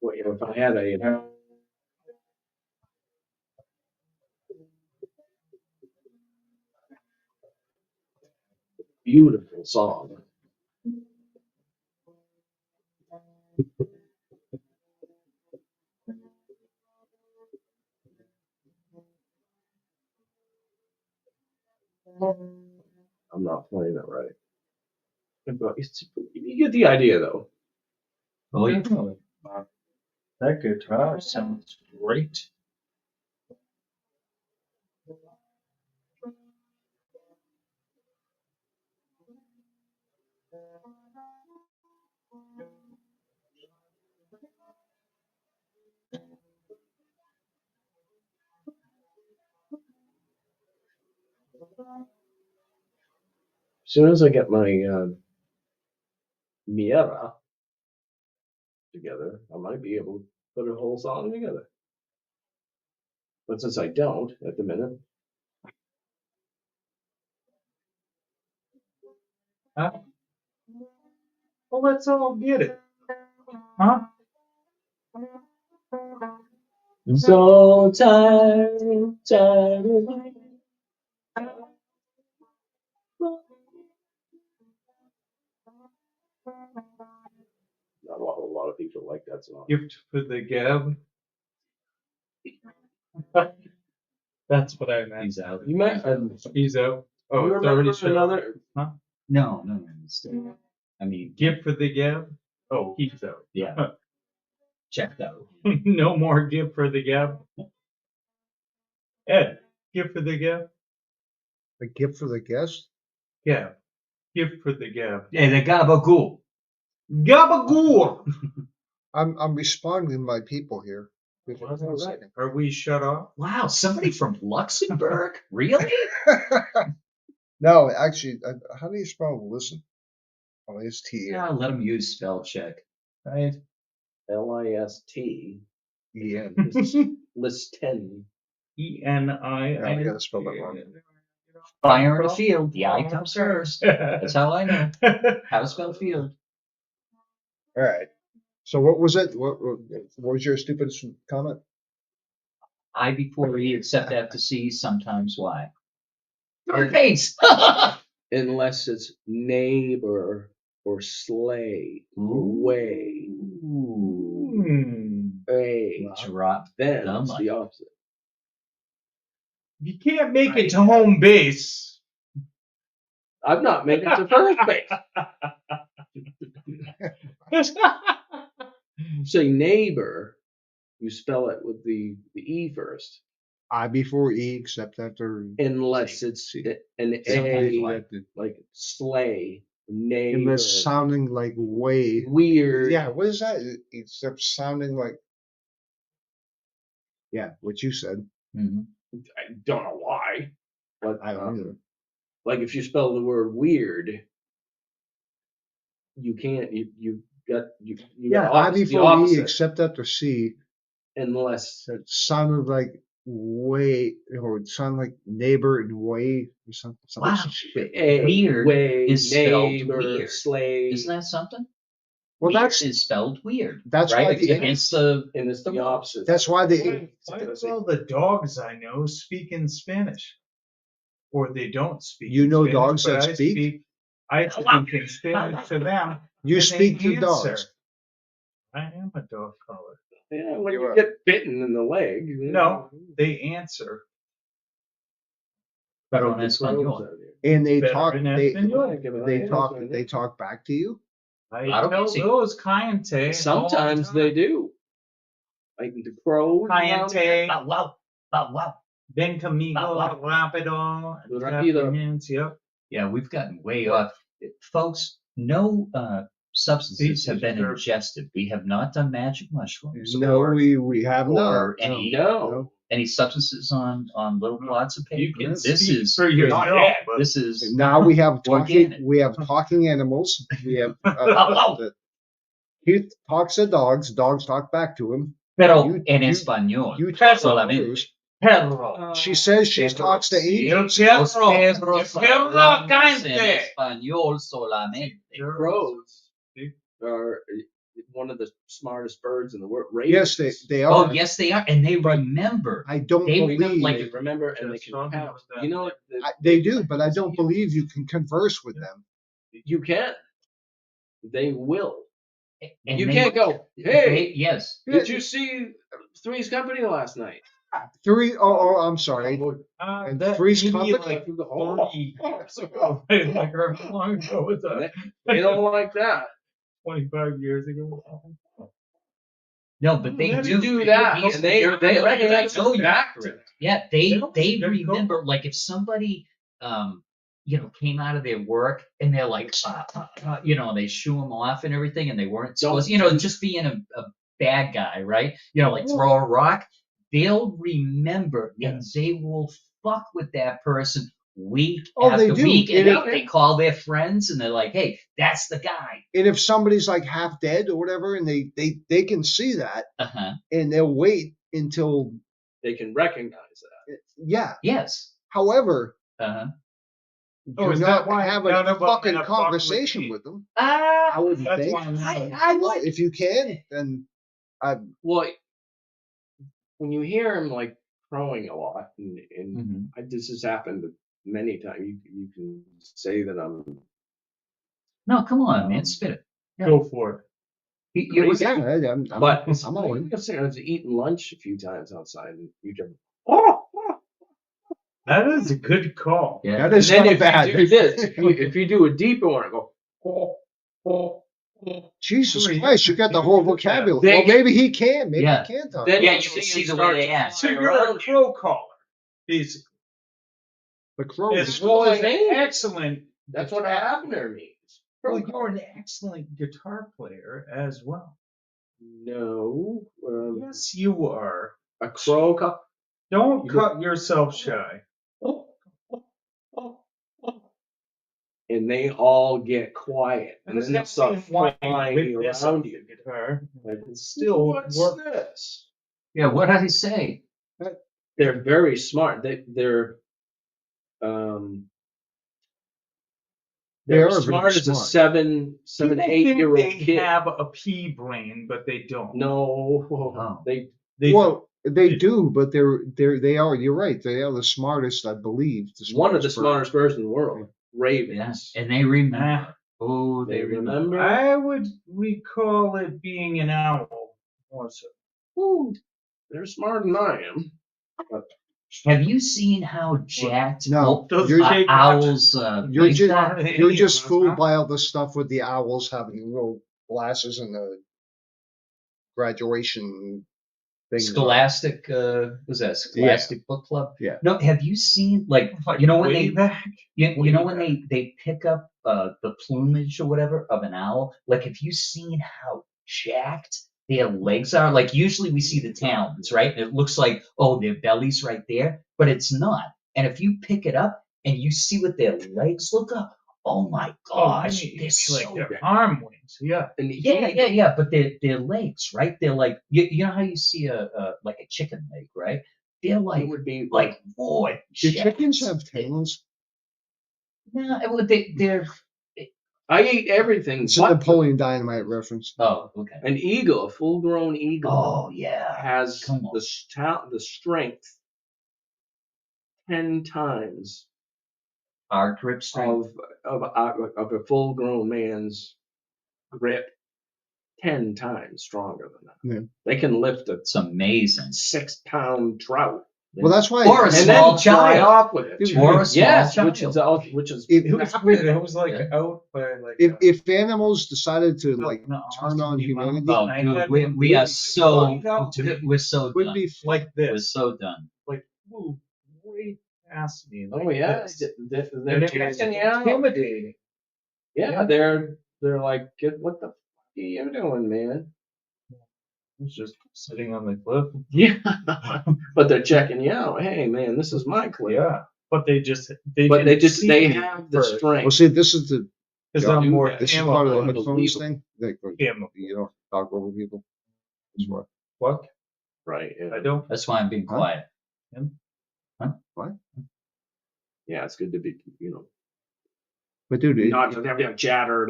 Well, if I had a beautiful song. I'm not playing it right. But you get the idea, though. Oh, yeah. Definitely. That guitar sounds great. As soon as I get my Miera together, I might be able to put a whole song together. But since I don't at the minute, Huh? Well, let's all get it. Huh? so tired of not a whole lot of people like that song. Gift for the Gab. That's what I meant. He's out. You might. He's out. You Oh, it's remember already shut. another? No. It's, I mean, Gift for the Gab. Oh, he's out. yeah. Checked out. No more gift for the Gab. Ed, gift for the Gab. A gift for the guest? Gab. Gift for the Gab. Hey, the gabagool. Gabagool. I'm responding to my people here. Are we shut off? Wow, somebody from Luxembourg? Really? No, actually, how do you spell listen? Oh, it's T. Yeah, let them use spell check. Right? LIST. Yeah. List 10. ENI. Yeah, we gotta spell that wrong. Fire in a field. The eye comes first. That's how I know how to spell field. All right. So what was it? What was your stupid comment? I before E, except after C, sometimes Y. Third base. Unless it's neighbor or slay or way. Ooh. A. Drop. Then the it's mic. the opposite. You can't make it to home base. I'm not making it to first base. Say neighbor, you spell it with the E first. I before E, except after. Unless it's an Sometimes A, like slay, neighbor. Unless sounding like way. Weird. Yeah, what is that? Except sounding like. Yeah, what you said. Mm-hmm. I don't know why, but I don't know. like if you spell the word weird, you can't. You got Yeah, I the before E, opposite. except after C. Unless That sounded like way, or it sounded like neighbor and way or something. Wow. A, Weird way, is spelled neighbor, weird. slave. Isn't that something? Well, Weird that's is spelled weird. that's right? why the Against the. And it's the opposite. that's why the Why do all the dogs I know speak in Spanish? Or they don't speak. You in know Spanish, dogs but that I speak? I speak in Spanish to them. you and speak they to dogs. answer. I am a dog caller. Yeah, when You you are. get bitten in the leg. No, they answer. Pero en The crows español. out here. And they Better talk. in They Espanol. they talk back to you. I Claro que tell sí. those caliente. Sometimes they do. Like the crows. Caliente. Wow, wow, wow, wow. Ven conmigo Wow. rápido. Rápido. Yep. Yeah, we've gotten way off. Folks, no substances have been Sure. ingested. We have not done magic mushrooms No, or we have or not. any No. any substances on little plots of You paper. can This speak is for yourself. not yet, but this is Now we have Organic. talking. We have talking animals. We have. Wow. He talks to dogs. Dogs talk back to him. pero You- en you- español You talk to solamente. crows. Perro. She says she Pedro, talks to sí. angels. Los Perro. perros Perro hablamos en cante. español solamente. Crows Sí. are one of the smartest birds in the world. Yes, Ravens. they Oh, are. yes, they are, and they remember. I don't They believe remember, like, They remember and they Just can talking count. about that. You know, they do, but I don't believe you can converse with them. you can. They will. and You they- can't go, hey, yes. did you see Three's Company last night? I'm sorry. And Three's maybe Company? like Oh, 30 years ago. Like, or how long ago was that? they don't like that. 25 years ago. No, but they Let do me do that, Yes, and they you're right. recognize Oh, it you're back to correct. them. Yeah, They they don't they get remember. caught. Like if somebody came out of their work and they're like they shoo them off and everything, and they weren't supposed just being a bad guy, right? Like throw a rock. They'll remember, and Yes. they will fuck with that person week Oh, they after do. week, and And they call their friends and they're like, "Hey, that's the guy." And if somebody's like half dead or whatever, and they can see that, Uh-huh. and they'll wait until They can recognize that. yeah. Yes. However, Uh-huh. do is not that why have none a of them fucking have fucked with conversation me? with them. I I wouldn't That's think. why I'm not. I Well, would. if you can, then Well, when you hear him like crowing a lot, and Mhm. this has happened many times, you can say that I'm. No, come on, man, spit it. Yeah. Go for it. You're Crazy. right. yeah, I'm But I'm all in. I was eating lunch a few times outside, and you just. That is a good call. Yeah. That And is then not if bad. you do this, if you do a deeper one, I go. Jesus Sure, Christ, you got the whole yeah. vocabulary. They Well, maybe he can. Maybe Yeah. he can talk. Then Yeah, you you can see him the way start they to act. So fly you're a around. crow caller, basically. The crow As is well as an name. excellent. That's what Abner means. Well, you're an excellent guitar player as well. No. Yes, you are. A crow. Don't You cut yourself shy. And they all get quiet, and then they start flying with this around you. guitar. Like, Still what's work. this? Yeah, what did I say? They're very smart. They're um They they're are very smart as a smart. 7, People 8-year-old think they kid. have a pea brain, but they don't. No, Oh. they Well, they do, but they are. You're right. They are the smartest, I believe. one of the smartest smartest birds in the world. Ravens. Yes, and they remember. Oh, They they remember. remember. I would recall it being an owl. More so. Ooh. They're smarter than I am. Have you seen how jacked No, Those you're- take owls? You're legs just are? you're just fooled by all the stuff with the owls having little glasses and the graduation things. Scholastic, was that Scholastic Book Club? Yeah. No, have you seen like when way they back. you know when they pick up the plumage or whatever of an owl? Like, have you seen how jacked their legs are? Like, usually we see the talons, right? And it looks like, oh, their belly's right there, but it's not. And if you pick it up and you see what their legs look like, oh my gosh, you mean they're so like their arm wings? Yeah. And yeah, but their legs, right? They're like you know how you see a like a chicken leg, right? They're like it would be boy. Do chickens have tails? No, they're. I eat everything. It's a but Napoleon Dynamite reference. Oh, okay. an eagle, a full-grown eagle, Oh yeah. has Come on. the strength 10 times Our grip strength. of a full-grown man's grip. 10 times stronger than that. Yeah. They can lift a It's amazing. 6-pound trout Well, that's why. Or a and small then fly child. off with it. Or a small Yes, child. which is If- It was weird. It was like Yeah. out by like. if animals decided to like no, turn on Austin, humanity, Oh, I dude, had we are one so out to we're so would done. be like We're this, so done. like ooh, way past me. Like Oh yeah, this. they're And it was checking you out. intimidating. Yeah, they're like, what the fuck are you doing, man? I was just sitting on the cliff. Yeah, but they're checking you out. Hey, man, this is my clip. Yeah, but they But they didn't see me have the first, strength. well, see, this is the because Yeah, I'm more this is part of the Unbelievable. headphones thing. Like, Camel. you don't talk over people. That's why. What? Right. Yeah. I don't. That's why I'm being Huh? quiet. Yeah, it's good to be, But dude, not to have chatter.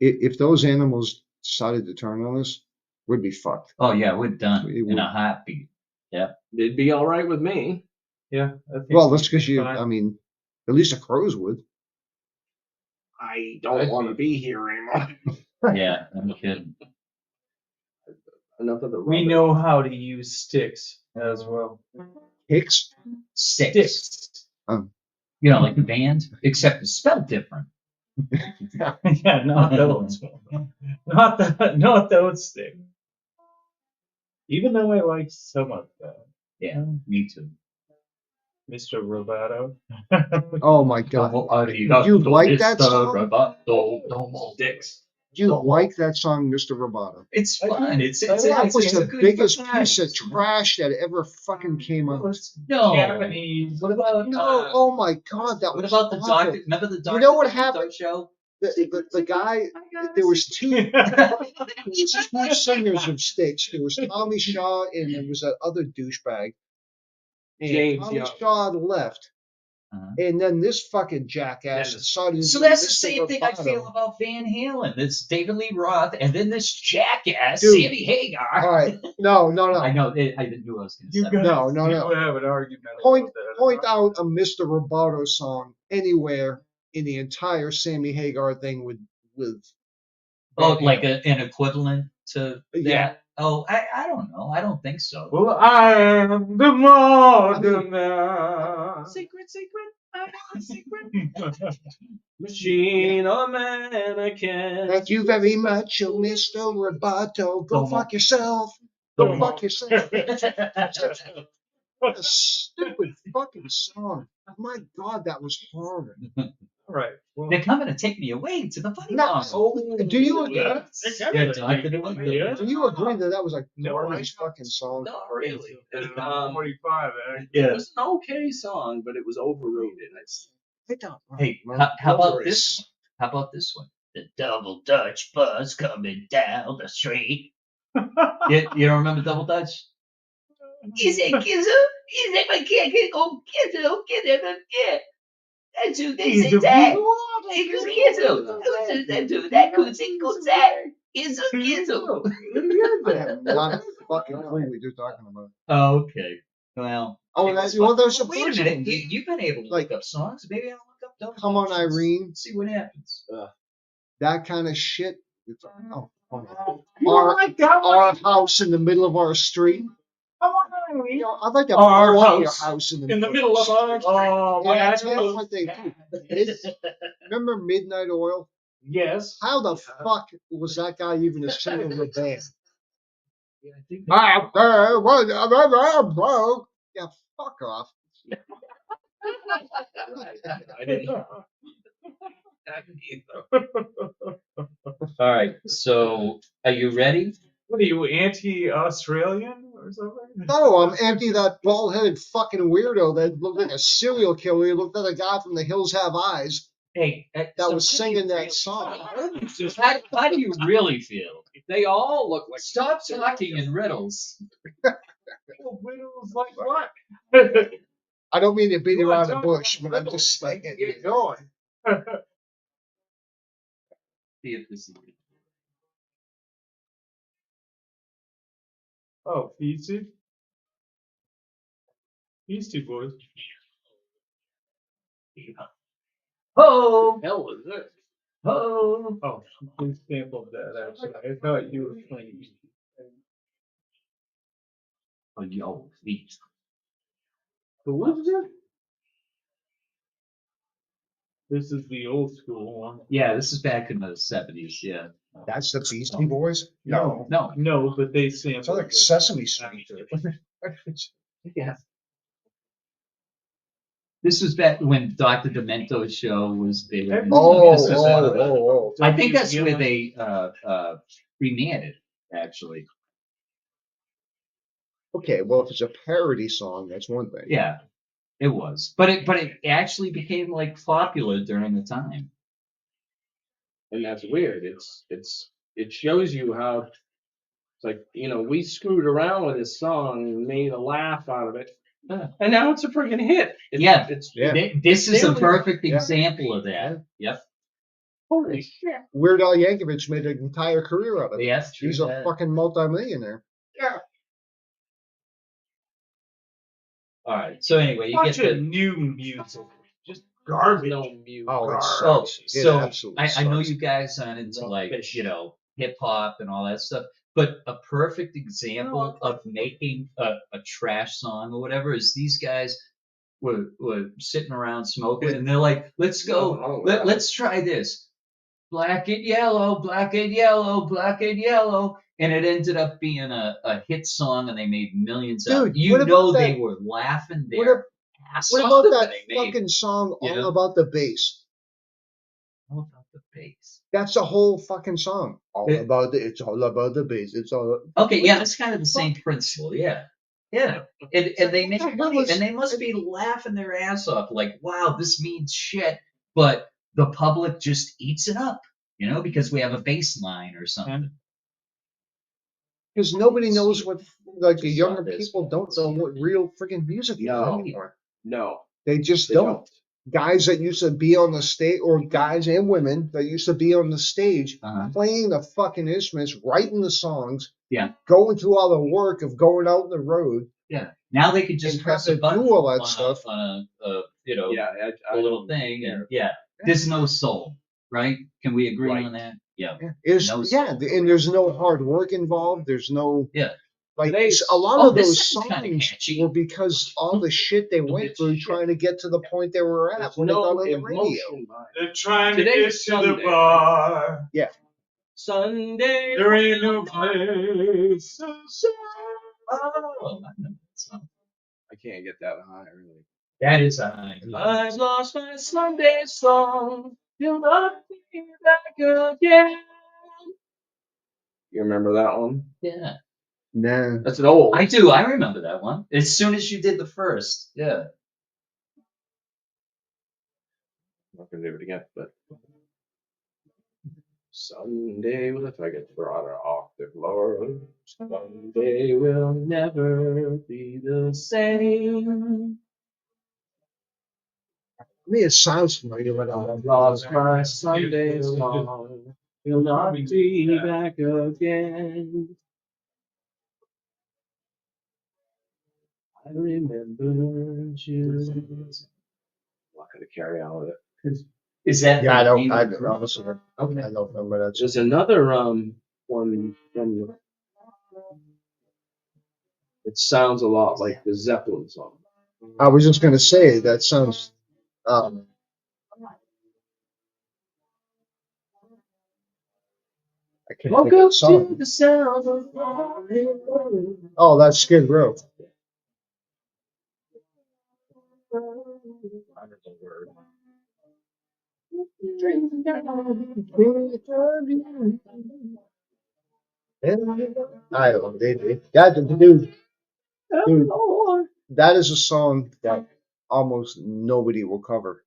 if those animals decided to turn on us, we'd be fucked. Oh yeah, we're done It in would- a heartbeat. It'd be all right with me. Yeah. I think Well, we'd that's because be you. fine. I mean, at least the crows would. I don't want to be here anymore. Yeah, I'm kidding. Enough of the We rubbish. know how to use sticks as well. Hicks. Sticks. Um. You know, like the band, except it's spelled different. Yeah, not those. not those sticks. Even though I like some of them. Yeah, me too. Mr. Roboto. Oh my god. You like that song? Dicks. You like that song, Mr. Roboto? It's fun. It's That it's was a the good biggest vibe. piece of trash that ever fucking came out. No. Japanese. What about No, oh my god, that what was about the awful. doctor? Remember the doctor? You know what the happened? show? The guy, there was two singers of Styx. There was Tommy Shaw and there was that other douchebag. And James Tommy Young. Shaw left. Uh-huh. And then this fucking jackass Dennis. decided to So do that's the Mr. same thing I Roboto. feel about Van Halen. It's David Lee Roth, and then this jackass, Dude. Sammy Hagar. All right, no. I know. I didn't know what I was going to You say. guys, No. you have an argument. Point about that. point out a Mr. Roboto song anywhere in the entire Sammy Hagar thing with Oh, Van like Halen. an equivalent to that? Yeah. Oh, I don't know. I don't think so. Well, I am the modern man. Secret. I am a secret. Machine or mannequin. Thank you very much, oh Mr. Roboto. Go fuck yourself. Go fuck yourself. What a stupid fucking song. My God, that was horrible. All right. Well, They're coming to take me away to the funny No. farm. Do you agree? yeah. Yeah, Doctor Doolittle. Do you agree that that was a No, garbage fucking song? Not really. It's It 45, Yeah. was an okay song, but it was overrated. I don't. Hey, how about this one? How about this one? The double Dutch bus coming down the street. You don't remember double Dutch? Is it Gizzle? Is it my kid? Go Gizzle, get him, get. That's who they say that. It's Gizzle. That could sing good that. Gizzle. I have not a fucking clue what you're talking about. Oh, okay. Well. Oh, that's well. There's a Wait a bunch of minute. them. You've been able to look up songs. Maybe I'll look up double Come on, Dutch. Irene. See what happens. That kind of shit. Oh, my God. our house in the middle of our street. Come on, You Irene. know, I'd like to Our blow up your house house in the In the middle middle of our. Oh, Yeah, my that's God. what they do. Remember Midnight Oil? Yes. How the fuck was that guy even a singer of a band? Yeah, I think Yeah, fuck off. I didn't. All right. So, are you ready? What are you, anti-Australian or something? No, I'm anti that bald-headed fucking weirdo that looked like a serial killer. He looked like a guy from The Hills Have Eyes Hey, that was singing that song. How do you really feel? They all look like. Stop talking in riddles. Well, riddles like what? I don't mean to beat You around are the bush, talking but I'm just like, Get it going. See if this is. Oh, Beastie? Beastie Boys. Ho! Hell was it? Ho! Oh, we sampled that actually. I thought you were playing. Oh, yo, feet. Who was it? This is the old school one. Yeah, this is back in the 70s. Yeah. that's the Beastie Boys? No. No, but they sampled It's like it. Sesame Street. Yeah. This was back when Dr. Demento's show was big. Oh, This was, oh. I think that's where they premiered it, actually. Okay, well, if it's a parody song, that's one thing. Yeah, it was. But it actually became like popular during the time. And that's weird. It shows you how It's like, we screwed around with this song and made a laugh out of it. And now it's a friggin' hit. It's This is a daily. perfect example of that. Yep. Holy shit. Weird Al Yankovic made an entire career out of it. Yes, true He's a that. fucking multimillionaire. Yeah. All right. So anyway, you Bunch get of the. new music, just garbage. No music. Oh, it Oh, sucks. It so absolutely I know sucks. you guys aren't into Rubbish. hip hop and all that stuff, but a perfect example of making a trash song or whatever is these guys were sitting around smoking and they're like, let's go, let's try this. Black and yellow, black and yellow, black and yellow. And it ended up being a hit song and they made millions of it. Dude, what You know about they that- were laughing What, their a- ass what off about when that they made fucking song you all know? about the bass? All about the bass. That's the whole fucking song. It's all about the bass. It's all. Okay, yeah, it's kind of the same principle, yeah. Yeah. And they make What the hell money is- and they must be laughing their ass off, like, wow, this means shit. But the public just eats it up, because we have a bass line or something. Because nobody knows what, like, the Just younger saw this. people don't know what real freaking music is No. anymore. No. They just They don't. Guys that used to be on the stage, or guys and women that used to be on the stage, Uh-huh. playing the fucking instruments, writing the songs, Yeah. going through all the work of going out on the road. Yeah. Now they could just And press have a to button do all that on stuff. on a Yeah. a little thing, and there's no soul, right? Can we agree Right. on that? Yeah. Is No yeah, soul. and there's no hard work involved. There's no Yeah. like Today's- a lot Oh, of this those sounds kinda songs catchy. were because all the shit they went through shit. trying to get to the point they were at There's when they got no on the radio. emotion behind it. They're trying to get Today's to the Sunday. bar. Sunday. There ain't no place. Oh, I know that song. I can't get that high, really. That is a high. I've lost my Sunday song. You'll not be back again. You remember that one? Yeah. Nah. That's an old. I do. I remember that one. As soon as you did the first. Yeah. I'm not gonna do it again, but Sunday, what if I get brought an octave lower? Sunday will never be the same. I mean, it sounds familiar, but I've lost my Sunday song. You'll not be back again. I remember you. I'm not gonna carry on with it. Is that? yeah, I the don't. name I of the group? honestly, Okay. I don't remember that. There's another one. It sounds a lot like the Zeppelin song. I was just gonna say that sounds. I can't think of the song. the sound of Oh, that's Skid Row. I don't know. Dude, that is a song that almost nobody will cover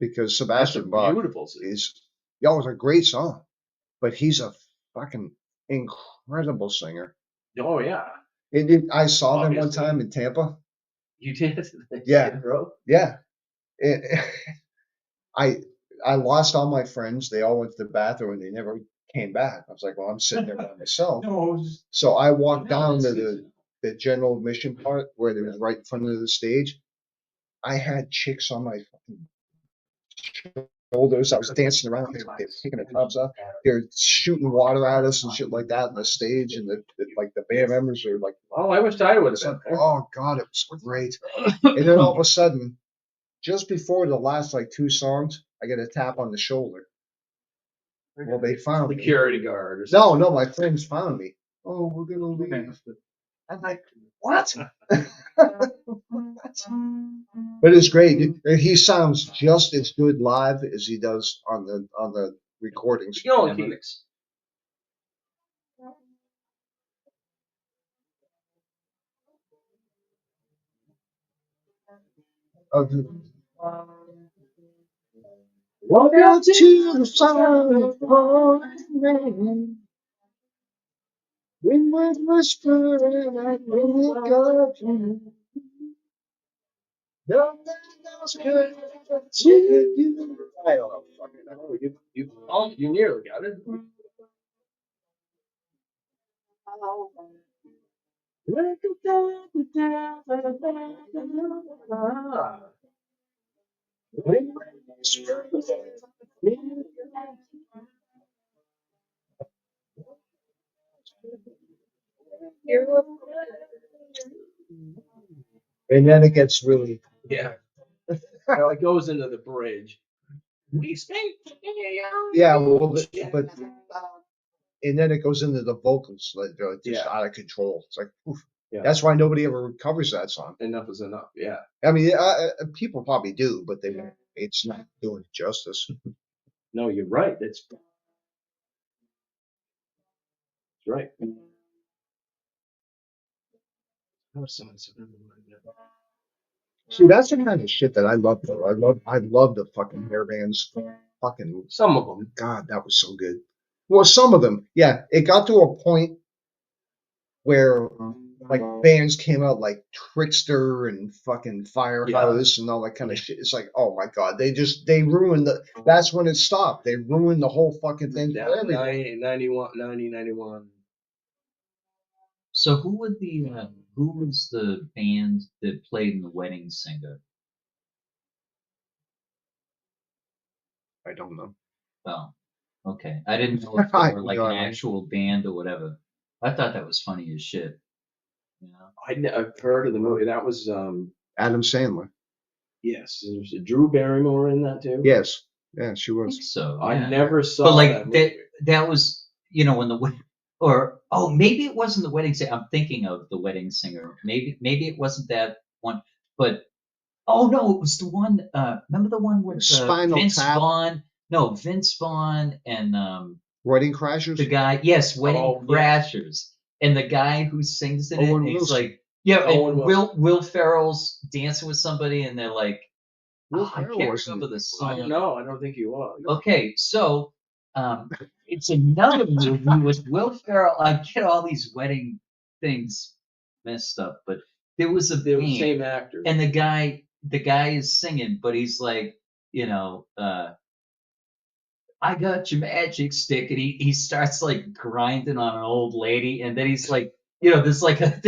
because Sebastian Bach beautiful. is. Y'all was a great song, but he's a fucking incredible singer. Oh yeah, I saw them one Obviously. time in Tampa. You did? Yeah. Bro? Yeah. I lost all my friends. They all went to the bathroom and they never came back. I was like, well, I'm sitting there by myself. No, So I walked No, down that's to the general admission part where they was right in front of the stage. I had chicks on my fucking shoulders. I was dancing around. They were taking their tops off. They're shooting water at us and shit like that on the stage. And the band members are like, oh, I wish I would have been there. oh God, it was great. And then all of a sudden, just before the last 2 songs, I get a tap on the shoulder. Well, they found me. Security guard or something. No, my friends found me. Oh, we're gonna leave. I'm like, what? But it's great. He sounds just as good live as he does on the recordings. You know, Hendrix. Welcome to the song of morning. Wind was whispering, I knew it got you. Nothing else could achieve you. I don't know. Fucking Oh, you nearly got it. Ah, wind was whispering. And then it gets really. yeah. Now it goes into the bridge. We speak. Yeah, well, but and then it goes into the vocals, like they're just Yeah. out of control. It's like, oof. Yeah. That's why nobody ever covers that song. Enough is enough. Yeah. I mean, people probably do, but it's not doing it justice. No, you're right. That's right. Oh, someone's- See, that's the kind of shit that I love, though. I love the fucking hair bands. Fucking, Some of them. God, that was so good. Well, some of them, yeah. It got to a point where like bands came out like Trickster and fucking Firehouse and all that kind of shit. It's like, oh my god, they ruined the. That's when it stopped. They ruined the whole fucking thing for Yeah, everybody. 91. So who was the band that played in The Wedding Singer? I don't know. Oh, okay. I didn't know if they were like an actual band or whatever. I thought that was funny as shit. You know? I've heard of the movie. That was Adam Sandler. yes. There's Drew Barrymore in that too. Yes, yeah, she I think was. so. I yeah. never saw But like that movie. that was, you know, when maybe it wasn't The Wedding Singer. I'm thinking of The Wedding Singer. Maybe it wasn't that one, but oh no, it was the one. Remember the one with Spinal Vince Tap. Vaughn? No, Vince Vaughn and Wedding Crashers. the guy. Yes, Wedding Oh, yeah. Crashers, and the guy who sings in it. Owen And he's Wilson. like, yeah, Owen and Will Ferrell's dancing with somebody, and they're like, Will I Ferrell can't wasn't remember the I song. don't know. I don't think he was. Okay, so it's another movie with Will Ferrell. I get all these wedding things messed up, but there was a They were the band, same actor. and the guy is singing, but he's like, you know, I got your magic stick, and he starts like grinding on an old lady, and then he's like, you know, there's like an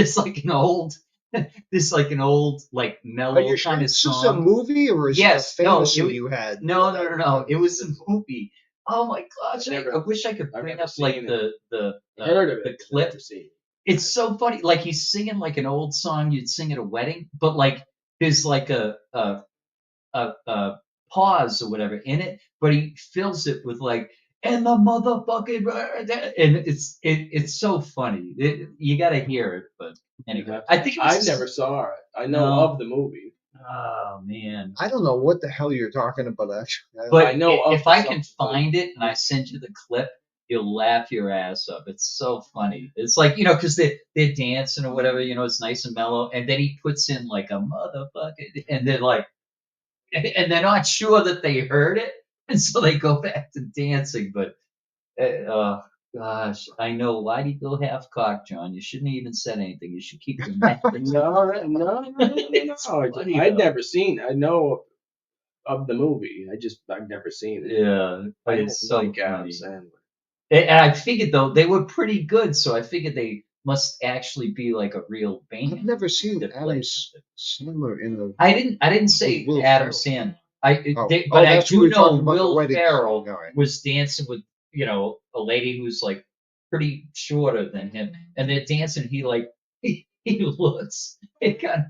old like Are mellow you sure kind of this is a song. movie or is Yes, it a no, fantasy it was- you had? No. It was a movie. Oh my gosh! I wish I could I've bring never up like seen the Heard of the it. clip. Never seen it. It's so funny. Like he's singing like an old song you'd sing at a wedding, but like there's like a pause or whatever in it, but he fills it with like and the motherfucking and it's so funny. You got to hear it, but anyway, I think it was I never saw it. I know No. of the movie. Oh man. I don't know what the hell you're talking about, actually. But I know of if I the can song, but- find it and I send you the clip, you'll laugh your ass up. It's so funny. It's like, you know, because they're dancing or whatever, you know, it's nice and mellow. And then he puts in like a motherfucker. And they're like, and they're not sure that they heard it. And so they go back to dancing. But, oh, gosh, I know. Why do you go half cocked, John? You shouldn't have even said anything. You should keep your mouth. No. It's funny, I'd though. never seen. I know of the movie. I've never seen it. Yeah. I don't It's so like Adam funny. Sandler. And I figured though they were pretty good, so I figured they must actually be like a real band. I've never seen that Adam plays. Sandler in the. I didn't say Will Adam Ferrell. Sandler. Oh. But Oh, I that's what do we're know talking about, the Will wedding Ferrell song. All right. was dancing with, you know, a lady who's like pretty shorter than him, and they're dancing. He like he looks, it kind of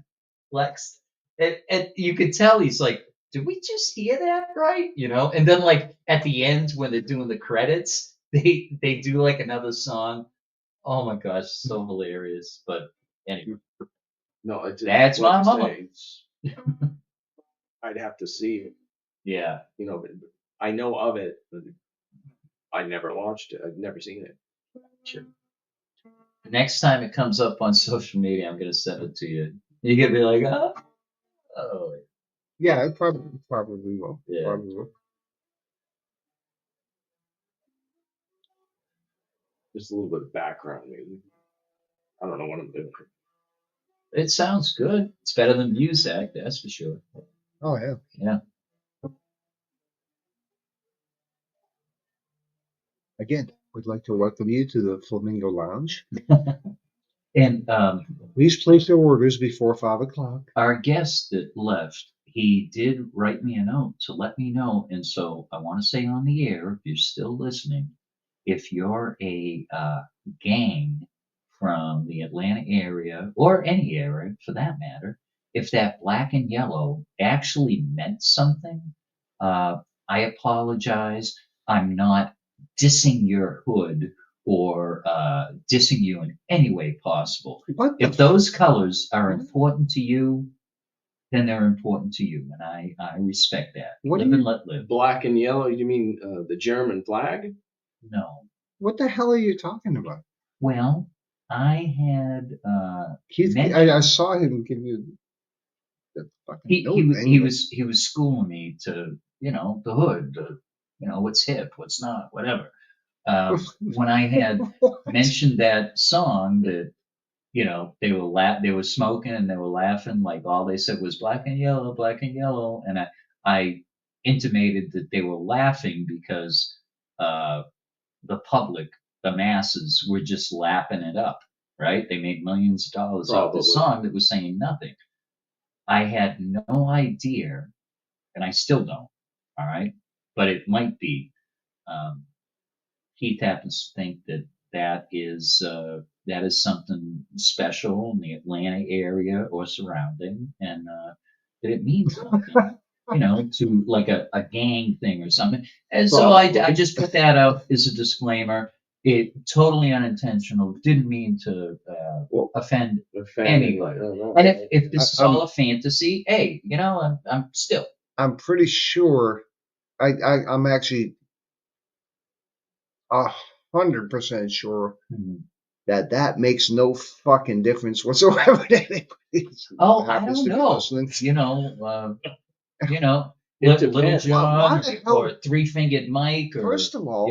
flexed, and you could tell he's like, did we just hear that right? You know, and then like at the end when they're doing the credits, they do like another song. Oh my gosh, so hilarious. But anyway, No, it's That's like my you mama. say, I'd have to see it. yeah. You know, but I know of it, but I never watched it. I've never seen it. Next time it comes up on social media, I'm gonna send it to you. You're gonna be like, oh. Yeah, it probably will. Yeah. Probably will. Just a little bit of background music. I don't know what I'm doing. It sounds good. It's better than Muzak, that's for sure. Oh yeah. Yeah. Again, we'd like to welcome you to the Flamingo Lounge. And Please place your orders before 5 o'clock. our guest that left, he did write me a note to let me know. And so I want to say on the air, if you're still listening, if you're a gang from the Atlanta area or any area for that matter, if that black and yellow actually meant something, I apologize. I'm not dissing your hood or dissing you in any way possible. What the If those colors are important to you, then they're important to you, and I respect that. What Live do and you- let live. Black and yellow. You mean the German flag? No. What the hell are you talking about? Well, I had Keith, mentioned- I saw him give you the fucking he note thing. he was schooling me to the hood, what's hip, what's not, whatever. When I had mentioned that song that they were smoking and they were laughing, like all they said was black and yellow, and I intimated that they were laughing because the public, the masses, were just lapping it up, right? They made millions of dollars off this Probably. song that was saying nothing. I had no idea, and I still don't, all right? But it might be. Keith happens to think that is something special in the Atlanta area or surrounding, and that it means something, to like a gang thing or something. And so I Probably. just put that out as a disclaimer. It totally unintentional. Didn't mean to offend anybody. And if this is all a fantasy, hey, I'm still. I'm pretty sure. I'm actually 100% sure that makes no fucking difference whatsoever to anybody. Oh, who I happens don't to be know. listening. It Little depends. John Why the hell- or Three-Fingered Mike or First of all,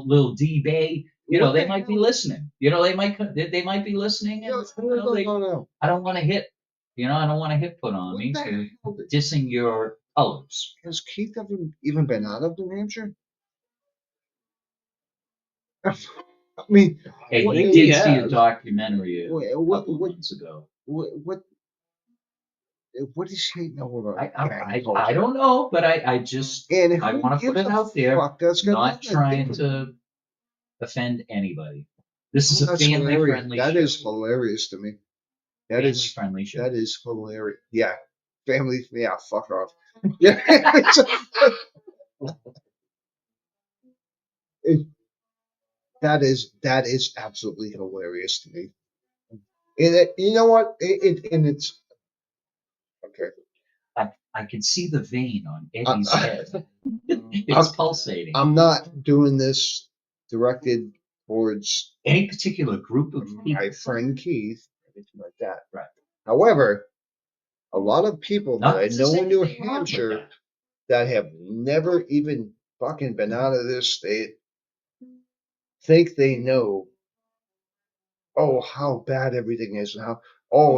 little D-Bay. What They the might be hell- listening. They might be listening. And, no. I don't want to hit. I don't want to hit put on What me the for hell? dissing your colors. Has Keith ever even been out of New Hampshire? I mean, Hey, What- he he did see a has. documentary a what couple of months ago. what does he know about I gang culture? I don't know, but I just And I who want to put gives it a out there. fuck? That's got Not nothing to do trying with it. to offend anybody. This is Oh, a that's family hilarious. friendly That show. is hilarious to me. That Family is friendly show. that is hilarious. Yeah, family. Yeah, fuck off. Yeah, that is absolutely hilarious to me. And you know what? It's okay. I can see the vein on Eddie's head. It's I'm- pulsating. I'm not doing this directed towards Any particular group of people? my friend Keith, anything like that. Right. However, a lot of people Not that I to know say in New anything wrong with Hampshire that. that have never even fucking been out of this state think they know, oh, how bad everything is and how,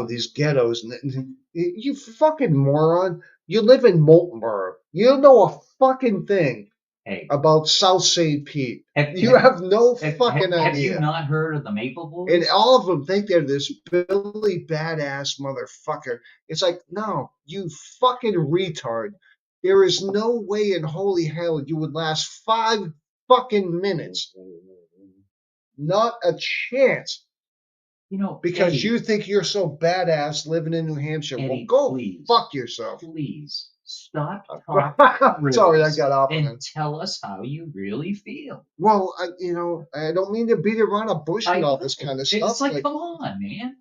these ghettos. And you fucking moron. You live in Moltenboro. You don't know a fucking thing Hey, about South St. Pete. have, You have no have- fucking have idea. you not heard of the Maple Boys? And all of them think they're this Billy badass motherfucker. It's like, no, you fucking retard. There is no way in holy hell you would last 5 fucking minutes. Not a chance. Because Eddie, you think you're so badass living in New Hampshire. Eddie, Well, go please. fuck yourself. please stop talking Sorry, I riddles got off on and it. tell us how you really feel. Well, I don't mean to beat around a bush and all know. this kind of It's stuff. like, come on, man.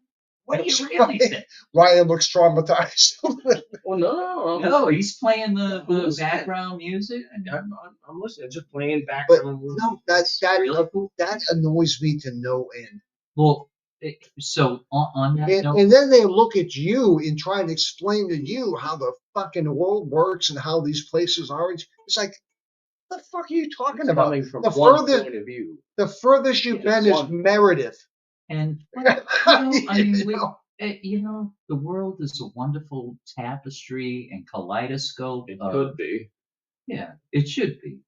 What do I'm you really sorry. think? Ryan looks traumatized. Well, no. No, he's playing the listening. background music. I'm listening. Just playing But background. no, That's really cool. that annoys me to no end. Well, so on that note, And then they look at you and try and explain to you how the fucking world works and how these places are. It's like, what the fuck are you talking It's about? coming from The one furthest- point of view. The furthest you've Yeah, been is one- Meredith. And I mean, know. the world is a wonderful tapestry and kaleidoscope. It could be. Yeah, it should be.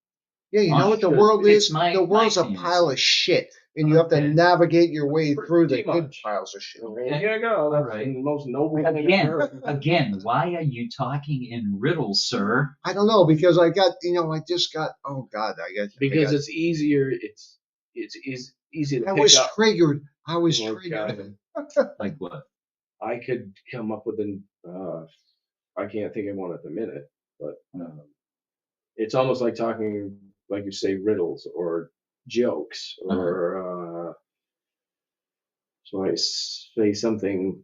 Yeah, you know what the Should world be. is? It's my- The world's my a fantasy. pile of shit, and you have to Okay. navigate your way through the Pretty good much. piles of shit. There you go. That's Alright. the most noble thing Again, ever. again, why are you talking in riddles, sir? I don't know because I got, I just got. Oh God, Because it's easier. It's easy to I pick was up. triggered. I was Oh, triggered. God. Like what? I could come up with I can't think of one at the minute, but it's almost like talking, like you say, riddles or jokes, or so I say something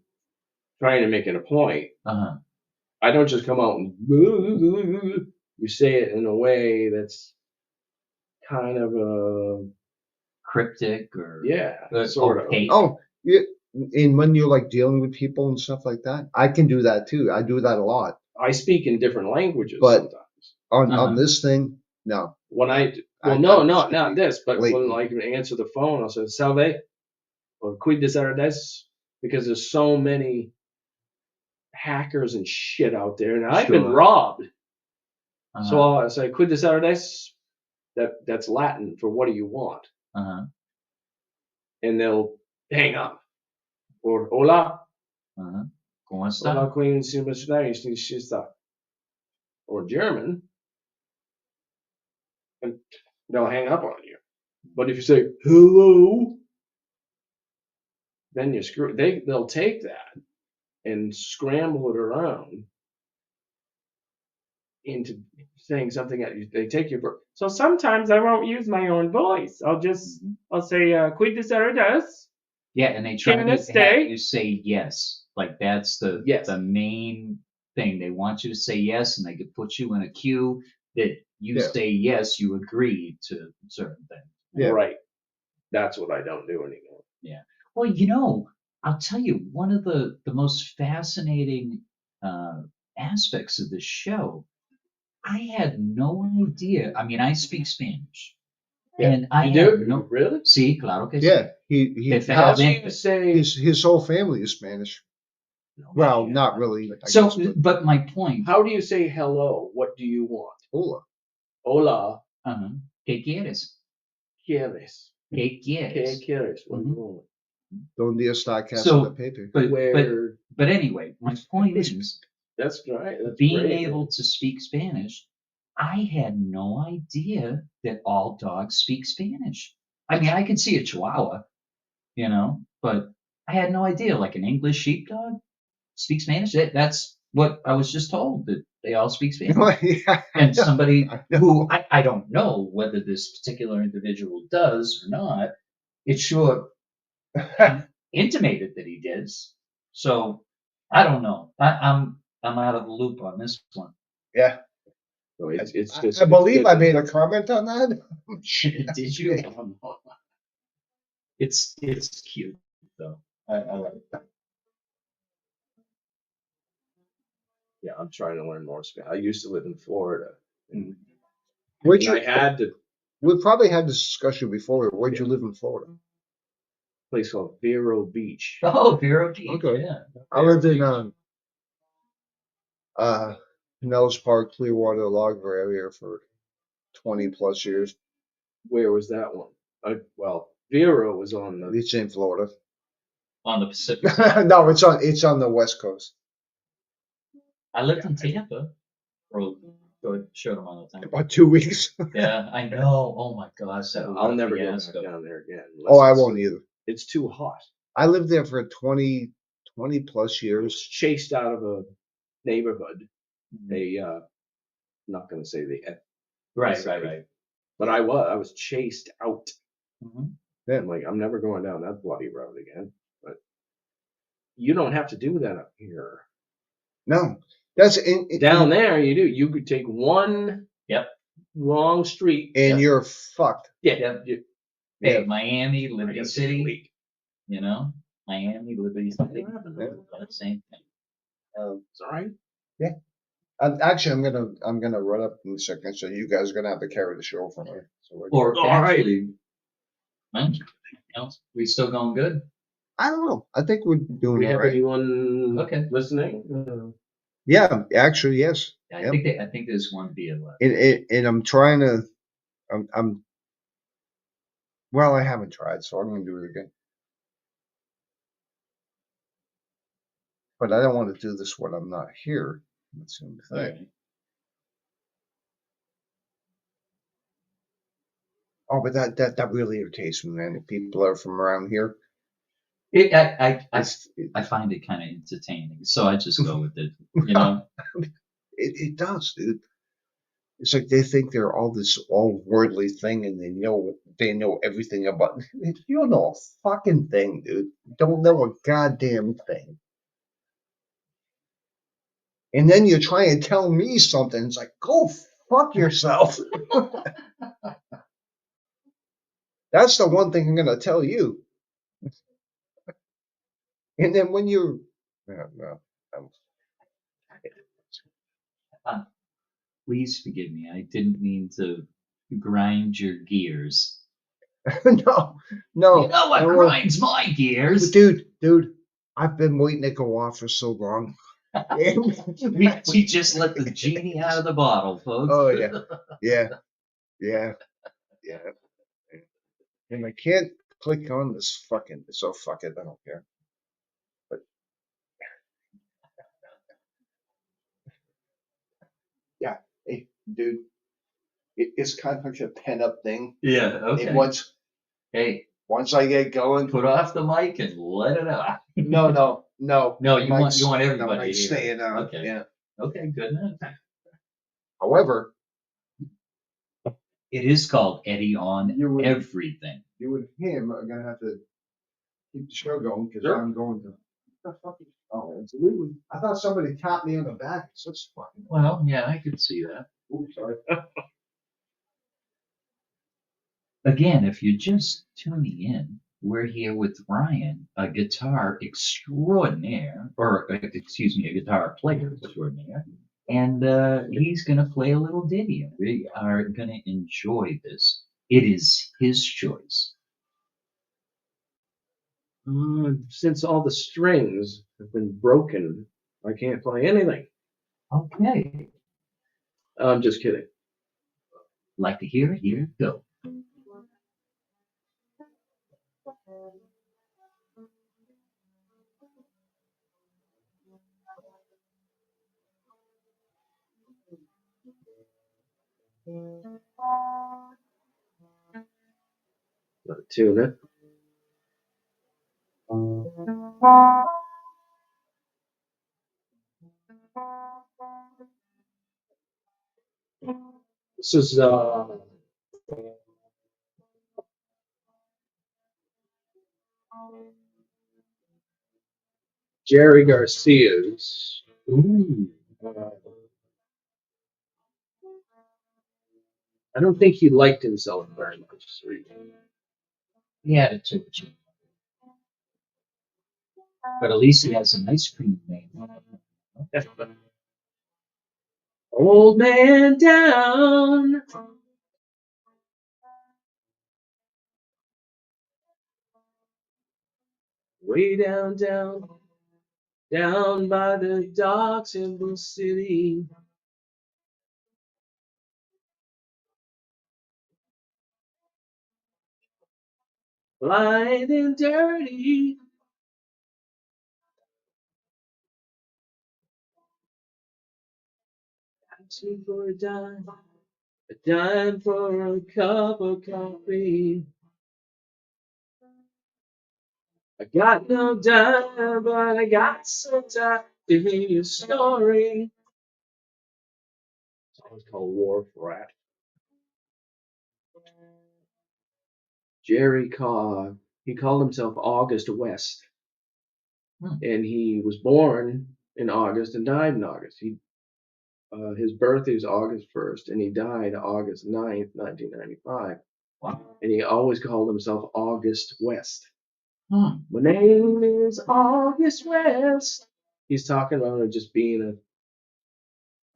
trying to make it a point. Uh-huh. I don't just come out and you say it in a way that's kind of Cryptic or sort of. opaque. Oh, yeah. And when you're like dealing with people and stuff like that, I can do that too. I do that a lot. I speak in different languages But- sometimes. On this thing, no. When not this, but when like I answer the phone, I'll say "Salve" or "Quid desirades," because there's so many hackers and shit out there, and I've been Sure. robbed. Uh-huh. So I say "Quid desirades." That's Latin for "What do you want?" Uh-huh. And they'll hang up. Or "Hola, Uh-huh. ¿Cómo está? hola, Queen Simba." Or German, and they'll hang up on you. But if you say "Hello," then you're screwed. They'll take that and scramble it around into saying something that they take your voice. So sometimes I won't use my own voice. I'll say "Quid desirades." Yeah, and they try Can to this stay? have you say yes. Like that's the Yes. the main thing. They want you to say yes, and they could put you in a queue that you say yes, you agree to certain things. Yeah. Right. That's what I don't do anymore. Well, I'll tell you, one of the most fascinating aspects of this show, I had no idea. I mean, I speak Spanish. Yeah. And I You had do? no. Really? Sí, claro que sí. Yeah, he How has, do you say? his whole family is Spanish. Well, not really. I So, guess, but my point. How do you say hello? What do you want? hola. Hola. Uh-huh. ¿Qué quieres? ¿Quieres? ¿Qué quieres? ¿Qué quieres? What do you want? Donde está casa So, de Pepe? But anyway, my point is, That's right. That's being great. able to speak Spanish, I had no idea that all dogs speak Spanish. I mean, I could see a Chihuahua, but I had no idea. Like an English sheepdog speaks Spanish. That's what I was just told, that they all speak Spanish. Yeah, And somebody I know. who I don't know whether this particular individual does or not, it sure intimated that he did. So I don't know. I'm out of the loop on this one. Yeah. So it's just. I it's believe good I to- made a comment on that. Did you? It's cute though. I like that. Yeah, I'm trying to learn more Spanish. I used to live in Florida. And Where'd I you? had to We probably had this discussion before. Where'd you live in Florida? place called Vero Beach. Oh, Vero Beach. Okay. Yeah. I lived in Pinellas Park, Clearwater, Logger area for 20 plus years. Where was that one? Vero was on the. It's in Florida. On the Pacific. No, it's on the West Coast. I lived in Tampa. Showed them all the time. About 2 weeks. Yeah, I know. Oh my gosh, that I'll never go back fiasco. down there again. Oh, I unless won't either. It's too hot. I lived there for 20 plus I was years. chased out of a neighborhood. Mhm. They not going to say they, Right. but I was chased out. Mhm. I'm like, I'm never going down that bloody road again. But you don't have to do that up here. No, that's Down there, you do. You could take one wrong street, and you're fucked. Yep. you- Hey, Yeah. Miami, I Liberty gotta take a City. leak. Miami, Liberty City. Same thing. It's all right. Actually, I'm gonna run up in a second, so you guys are gonna have to carry the show for me. So Or All right. actually, man, we still going good? I don't know. I think we're doing we all have right. anyone Okay. listening? Yeah, actually, yes. I Yep. think there's one via left. And I'm trying to. I'm. Well, I haven't tried, so I'm gonna do it again. But I don't want to do this when I'm not here. That's the only thing. Alright. Oh, but that really irritates me, man. If people are from around here, I it find it kind of entertaining, so I just go with it. You know. it does, dude. It's like they think they're all this all worldly thing, and they know everything about. You don't know a fucking thing, dude. You don't know a goddamn thing. And then you try and tell me something. It's like, go fuck yourself. That's the one thing I'm gonna tell you. And then when you, no, Please forgive me. I didn't mean to grind your gears. no, You know what no, grinds my gears? dude. I've been waiting to go off for so long. We just let the genie out of the bottle, folks. Oh yeah. And I can't click on this fucking. So fuck it. I don't care. But yeah, hey, dude. It's kind of like a pent up thing. Yeah. And Okay. Hey, once I get going, put off the mic and let it out. no. No, you want everybody to hear. Staying out. Okay. Yeah. Okay. Good enough. However, It is called Eddie on You would- everything. you and him are gonna have to keep the show going because Sure. I'm going to. What the fuck is- Oh, absolutely. I thought somebody tapped me on the back. It's such fucking. Well, yeah, I could see that. Oops, sorry. Again, if you're just tuning in, we're here with Ryan, a guitar extraordinaire, or excuse me, a guitar player extraordinaire, and he's going to play a little ditty. We are going to enjoy this. It is his choice. Since all the strings have been broken, I can't play anything. Okay. I'm just kidding. Like to hear it? Here it go. Not a tune. This is Jerry Garcia's. Ooh. I don't think he liked himself very much. He had it too. But at least he has an ice cream name. Old man down. Way down, down by the docks in the city. Blind and dirty. Asking for a dime for a cup of coffee. I got no dime, but I got some time to hear your story. Song's called Wharf Rat. Jerry he called himself August West. And he was born in August and died in August. His birthday was August 1st, and he died August 9th, 1995. Wow. And he always called himself August West. Hmm. My name is August West. He's talking about it just being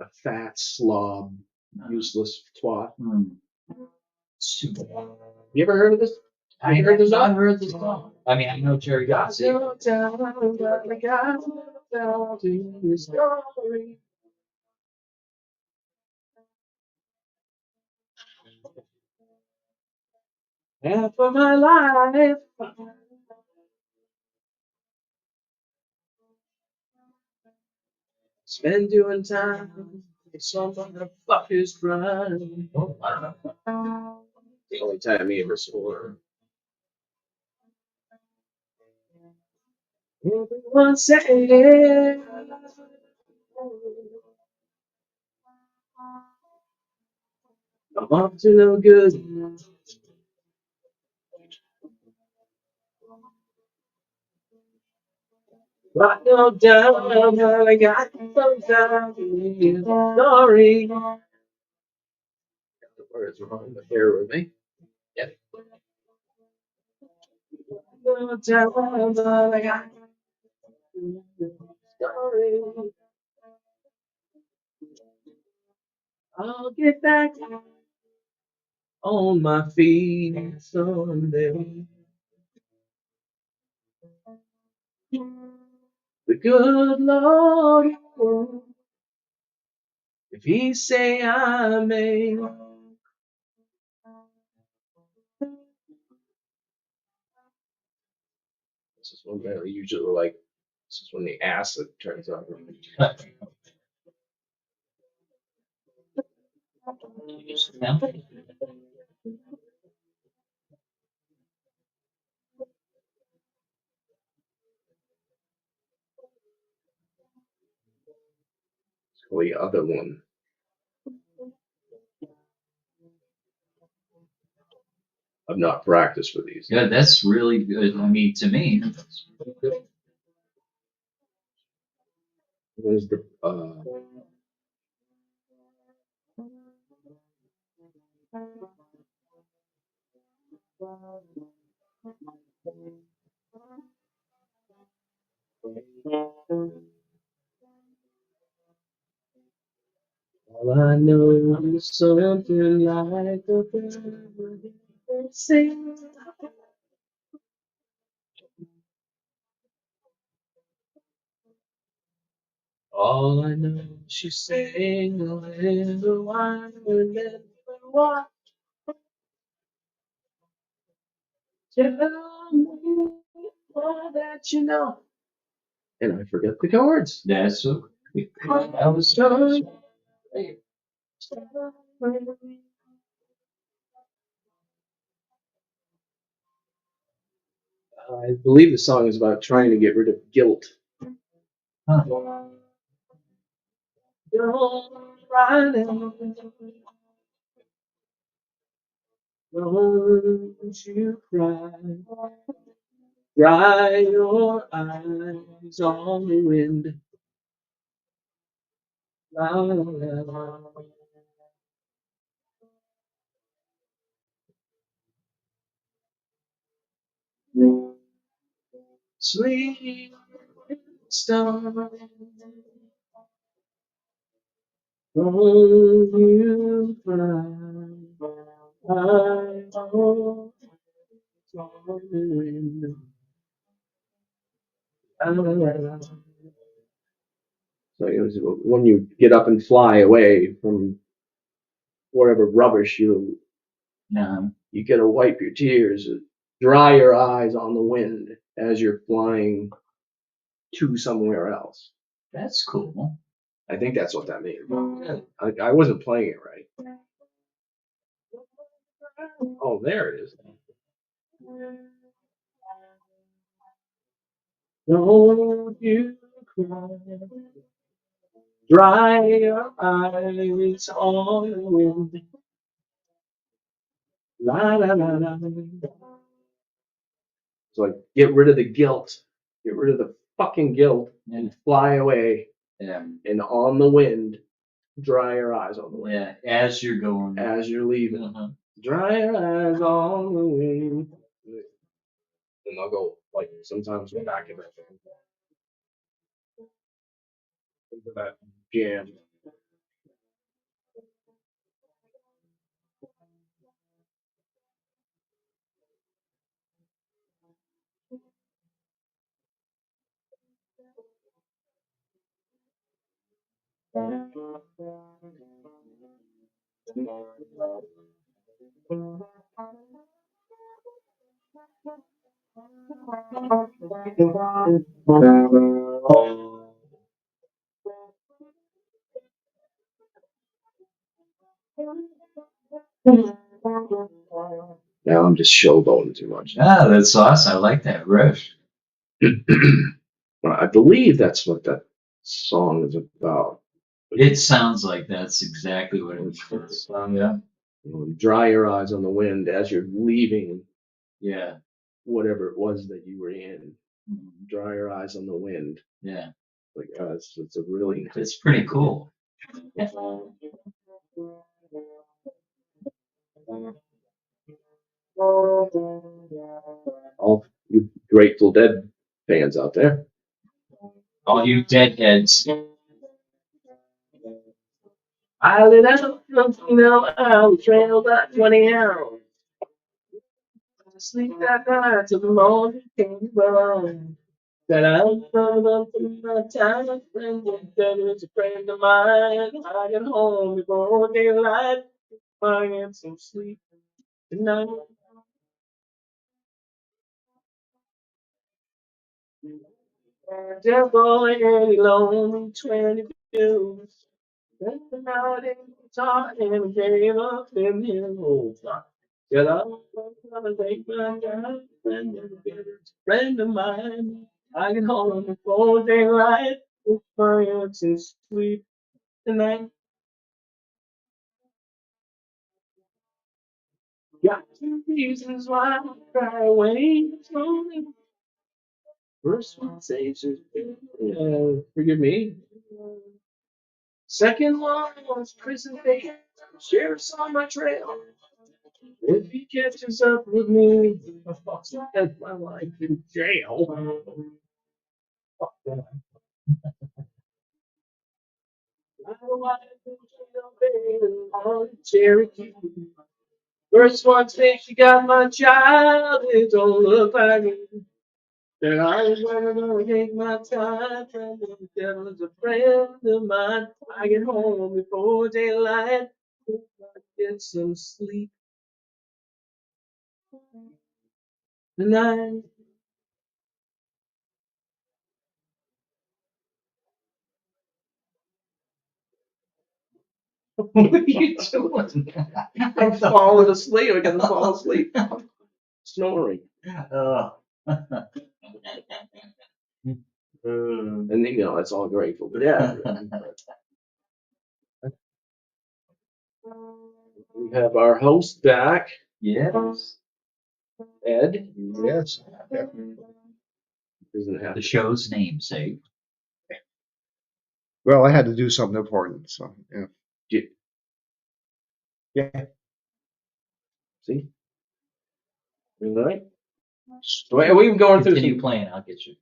a fat slob, useless twat. Hmm. Super. You ever heard of this? I heard the song. I heard the song. I mean, I know Jerry Got Garcia. no time, but I got no time to hear your story. Half of my life spent doing time with some motherfucker's crime. The only time he ever swore. Everyone said I'm up to no good. Got no time, but I got no time to hear your story. Got the words wrong, but bear with me. Yep. No time, but I got your story. I'll get back on my feet someday. The good Lord, if He say I may, this is one that I usually like. This is when the acid turns on. So the other one, I've not practiced for these. Yeah, that's really good. I mean, to me, that's really good. There's the all I know is something like a bird sing. All I know, she sang a little while and then what? Tell me all that you know. And I forget the chords. That's a, I was so. I believe the song is about trying to get rid of guilt. huh. Don't cry, don't you cry. Dry your eyes on the wind. La, la, la. Sleep, star. Don't you cry. I know it's on the wind. La, la, la, la. So it was when you get up and fly away from whatever rubbish you gotta wipe your tears, dry your eyes on the wind as you're flying to somewhere else. That's cool. I think that's what that means. I wasn't playing it right. Oh, there it is. Don't you cry, dry your eyes on the wind. La la la la. It's like get rid of the guilt, get rid of the fucking guilt, and fly away. Yeah. And on the wind, dry your eyes on the wind. Yeah. As you're going. As you're leaving, Uh-huh. dry your eyes on the wind. And I'll go like sometimes back in that jam. Now I'm just showboating too much. Ah, that's awesome. I like that riff. Well, I believe that's what that song is about. It sounds like that's exactly what it is. Yeah. Dry your eyes on the wind as you're leaving Yeah. whatever it was that you were in. Mhm. Dry your eyes on the wind. Yeah. Like, it's a really It's pretty cool. all you Grateful Dead fans out there. All you deadheads. I lit out from trail about 20 hours. Sleep that night till the morning came around. That I was up in my time, a friend that was a friend of mine. I get home before daylight, I get some sleep tonight. Just boy, early lonely 22. Spent out in the dark and gave up in the old truck. Till I'm gonna take my time, friend of mine. I get home before daylight, with my hands and sleep tonight. Got two reasons why I cry away slowly. First one says, forgive me. Second one was prison bait. Sheriff's on my trail. If he catches up with me, I'll spend my life in jail. I don't want to jail, on Cherokee. First one says she got my child. It don't look like me. Then I was gonna take my time, and the devil's a friend of mine. I get home before daylight, get some sleep tonight. What are you doing? I'm falling asleep. I gotta fall asleep. Snoring. Oh. And it's all grateful. But yeah. We have our host back, Yes. Ed. Yes. Yeah. Doesn't have The to. show's namesake. Well, I had to do something important, so yeah. J- Yeah. See? All right. So we were going through Continue some. playing. I'll get you.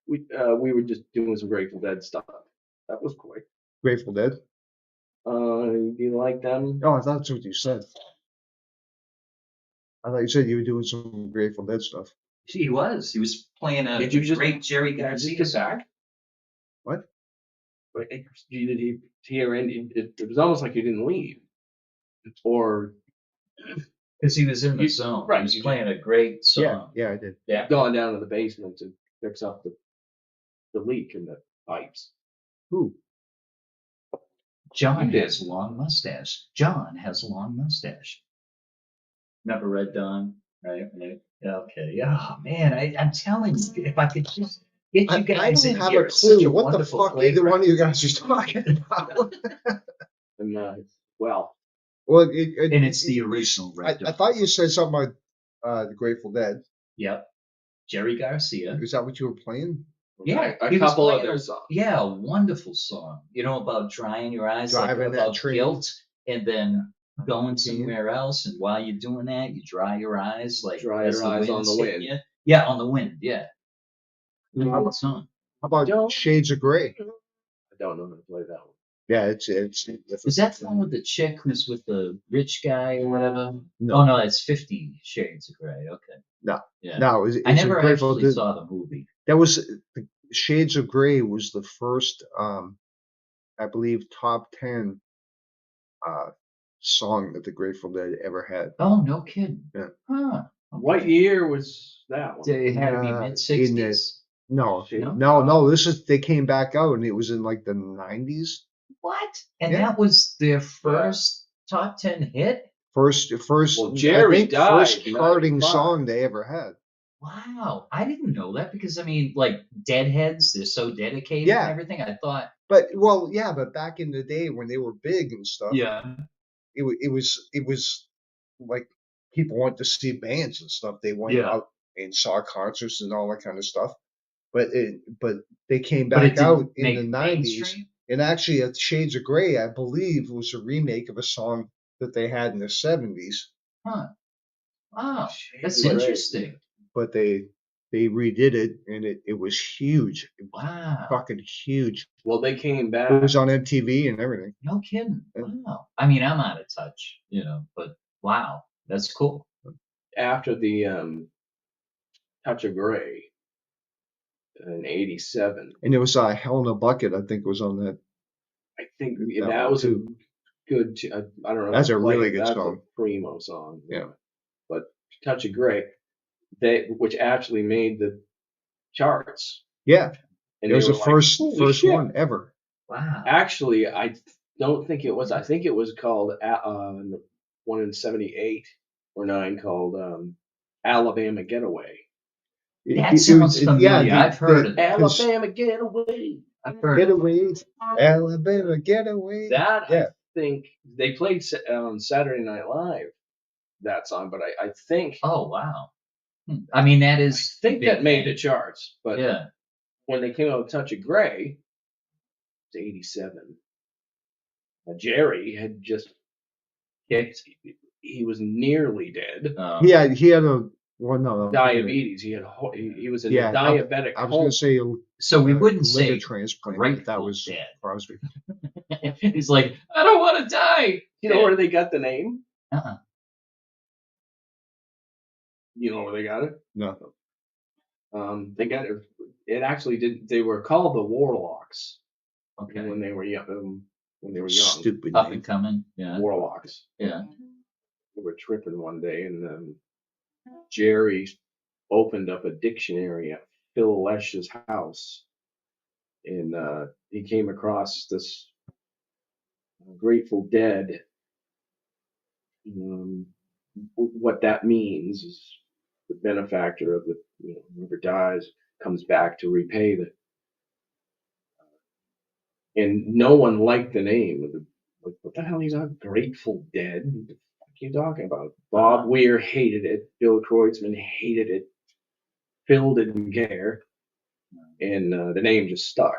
We were just doing some Grateful Dead stuff. That was quick. Grateful Dead. Do you like them? Oh, I thought that's what you said. I thought you said you were doing some Grateful Dead stuff. He was. He was playing a Did you just- great Jerry Did you Garcia just song. back? What? Did he hear any? It was almost like you didn't leave, or Because he was in the You- zone. right, He was you playing a great Yeah, song. yeah, I did. Yeah. gone down to the basement to fix up the leak in the pipes. Who? John You did. has a long mustache. John has a long mustache. Never read Don, right? Okay. Oh man, I'm telling you, if I could just get you I guys don't in have here, a it's such clue a what the wonderful fuck either one of you playground. guys is talking about. And well, Well, And it's the original I Red Dawn. thought you said something about the Grateful Dead. Yep. Jerry Garcia. Is that what you were playing? Yeah, a he was couple playing other a- songs. Yeah, a wonderful song. About drying your eyes, Driving like that about train. guilt, and then going Peeing. somewhere else. And while you're doing that, you dry your eyes, like Dry as your the eyes on wind's the hitting wind. you. Yeah, on the wind. Yeah, good song. How about Don't- Shades of Grey? I don't know how to play that one. Yeah, it's. Is that the one with the chick who's with the rich guy or whatever? No. Oh no, it's 50 Shades of Grey. Okay. No. Yeah. No, it's I never a Grateful actually Dead. saw the movie. That was the Shades of Grey was the first, I believe, top 10 song that the Grateful Dead ever had. Oh, no kidding. Yeah. Huh. What Okay. year was that one? It had to be in mid the- '60s. No, Shit. no. They came back out and it was in like the 90s. What? And Yeah. that was their first top 10 hit? First, Well, I Jerry think died first in charting 95. song they ever had. Wow. I didn't know that because, I mean, like, Deadheads, they're so dedicated Yeah. and everything. I thought, But but back in the day when they were big and stuff, yeah. it was like people went to see bands and stuff. They went Yeah. out and saw concerts and all that kind of stuff. But they came But it back out didn't in make the 90s. mainstream? And actually, Shades of Grey, I believe, was a remake of a song that they had in the 70s. Huh. Wow. That's Shades of Grey. interesting. But they redid it, and it was huge, Wow. fucking huge. Well, they came back. It was on MTV and everything. No kidding. Yeah. Wow. I mean, I'm out of touch, but wow. That's cool. after the Touch of Grey in '87. And it was Hell in a Bucket, I think, was on that. I think That that one was too. a good. I don't know. That's how a to play really it. good That's song. a primo song. Yeah. But Touch of Grey, which actually made the charts. Yeah, And it was they the were like, first "Holy shit." one ever. Wow. Actually, I don't think it was. I think it was called one in '78 or '9 called Alabama Getaway. That sounds familiar. I've heard of that. Alabama Getaway. I've heard of Getaway, Alabama Getaway. That Yeah. I think they played on Saturday Night Live. That song, but I think Oh, wow. I mean, that is. I think big that made thing. the charts. But Yeah. when they came out with Touch of Grey, it's '87. Jerry had just Kicked. he was nearly dead. He had a no. Diabetes. He was in Yeah, a diabetic I was coma. going to say So we wouldn't liver say transplant. But Grateful that was Dead. Crosby. He's like, I don't want to die. You know where they got the name? Uh-uh. You know where they got it? No. They got it. It actually did. They were called the Warlocks Okay. when they were young. Stupid Up name. and coming. Yeah. Warlocks. Yeah. We were tripping one day, and Jerry opened up a dictionary at Phil Lesh's house, and he came across this Grateful Dead. What that means is the benefactor of the whoever dies comes back to repay the. And no one liked the name of the. Like, what the hell? He's not Grateful Dead. What the fuck are you talking about? Bob Weir hated it. Bill Kreutzmann hated it. Phil didn't care, and the name just stuck.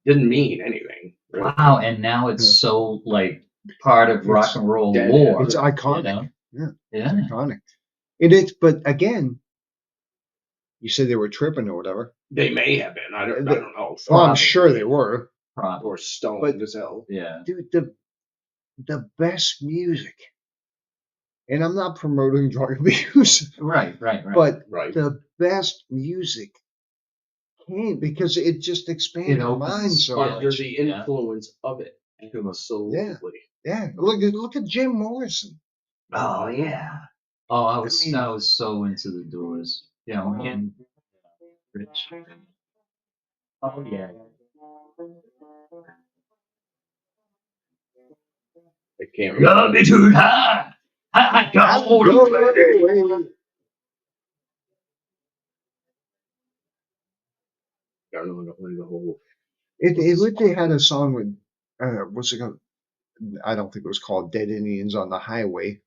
Didn't mean anything. Really. Wow. And now it's so like part of rock and roll dead. lore. It's iconic. Yeah. It's iconic. But again, you said they were tripping or whatever. They may have been. I don't know. Well, I'm Probably. sure they were. Probably. Or stoned But- as hell. Yeah. Dude, the best music. And I'm not promoting drug abuse, Right. but Right. the best music came because it just expanded your opens mind so Yeah. Under much. the influence of it. Absolutely. Yeah, look at Jim Morrison. Oh yeah. Oh, I was mean- so into the Doors. And Rich. Oh yeah. I can't Love me too high. I got hold of it. don't know how to play the whole. They had a song with what's it called? I don't think it was called Dead Indians on the Highway,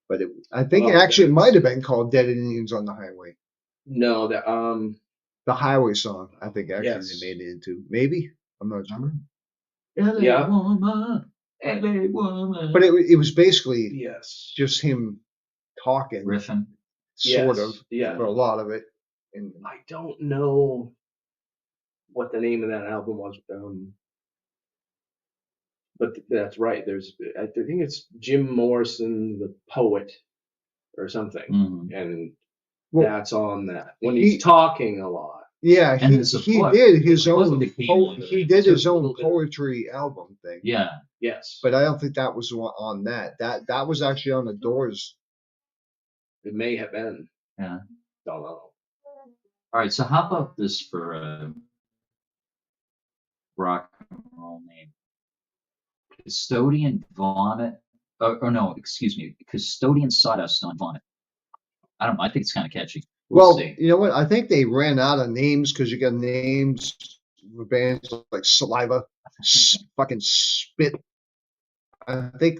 but I think Oh, it might have been called Dead Indians on the Highway. No, The Highway song, I think actually Yes. they made it into. Maybe. I'm not sure. LA Yeah. woman, LA woman. But it was basically yes. just him talking, Riffing. sort Yes, of, yeah. for a lot of it. And I don't know what the name of that album was. But that's right. I think it's Jim Morrison, the poet, or something, Mhm. and Well, that's on that when he- he's talking a lot. Yeah, And he there's a he book. did his There's a book own that came out of he it. did his Took a own little bit. poetry album thing. Yeah. Yes, But I don't think that was on that. That was actually on the Doors. it may have been. Yeah. Don't know. All right. So how about this for rock and roll name? Custodian Vomit. Or no, excuse me. Custodian Sawdust on Vomit. I don't know. I think it's kind of catchy. We'll Well, see. you know what? I think they ran out of names because you got names for bands like Saliva, fucking Spit. I think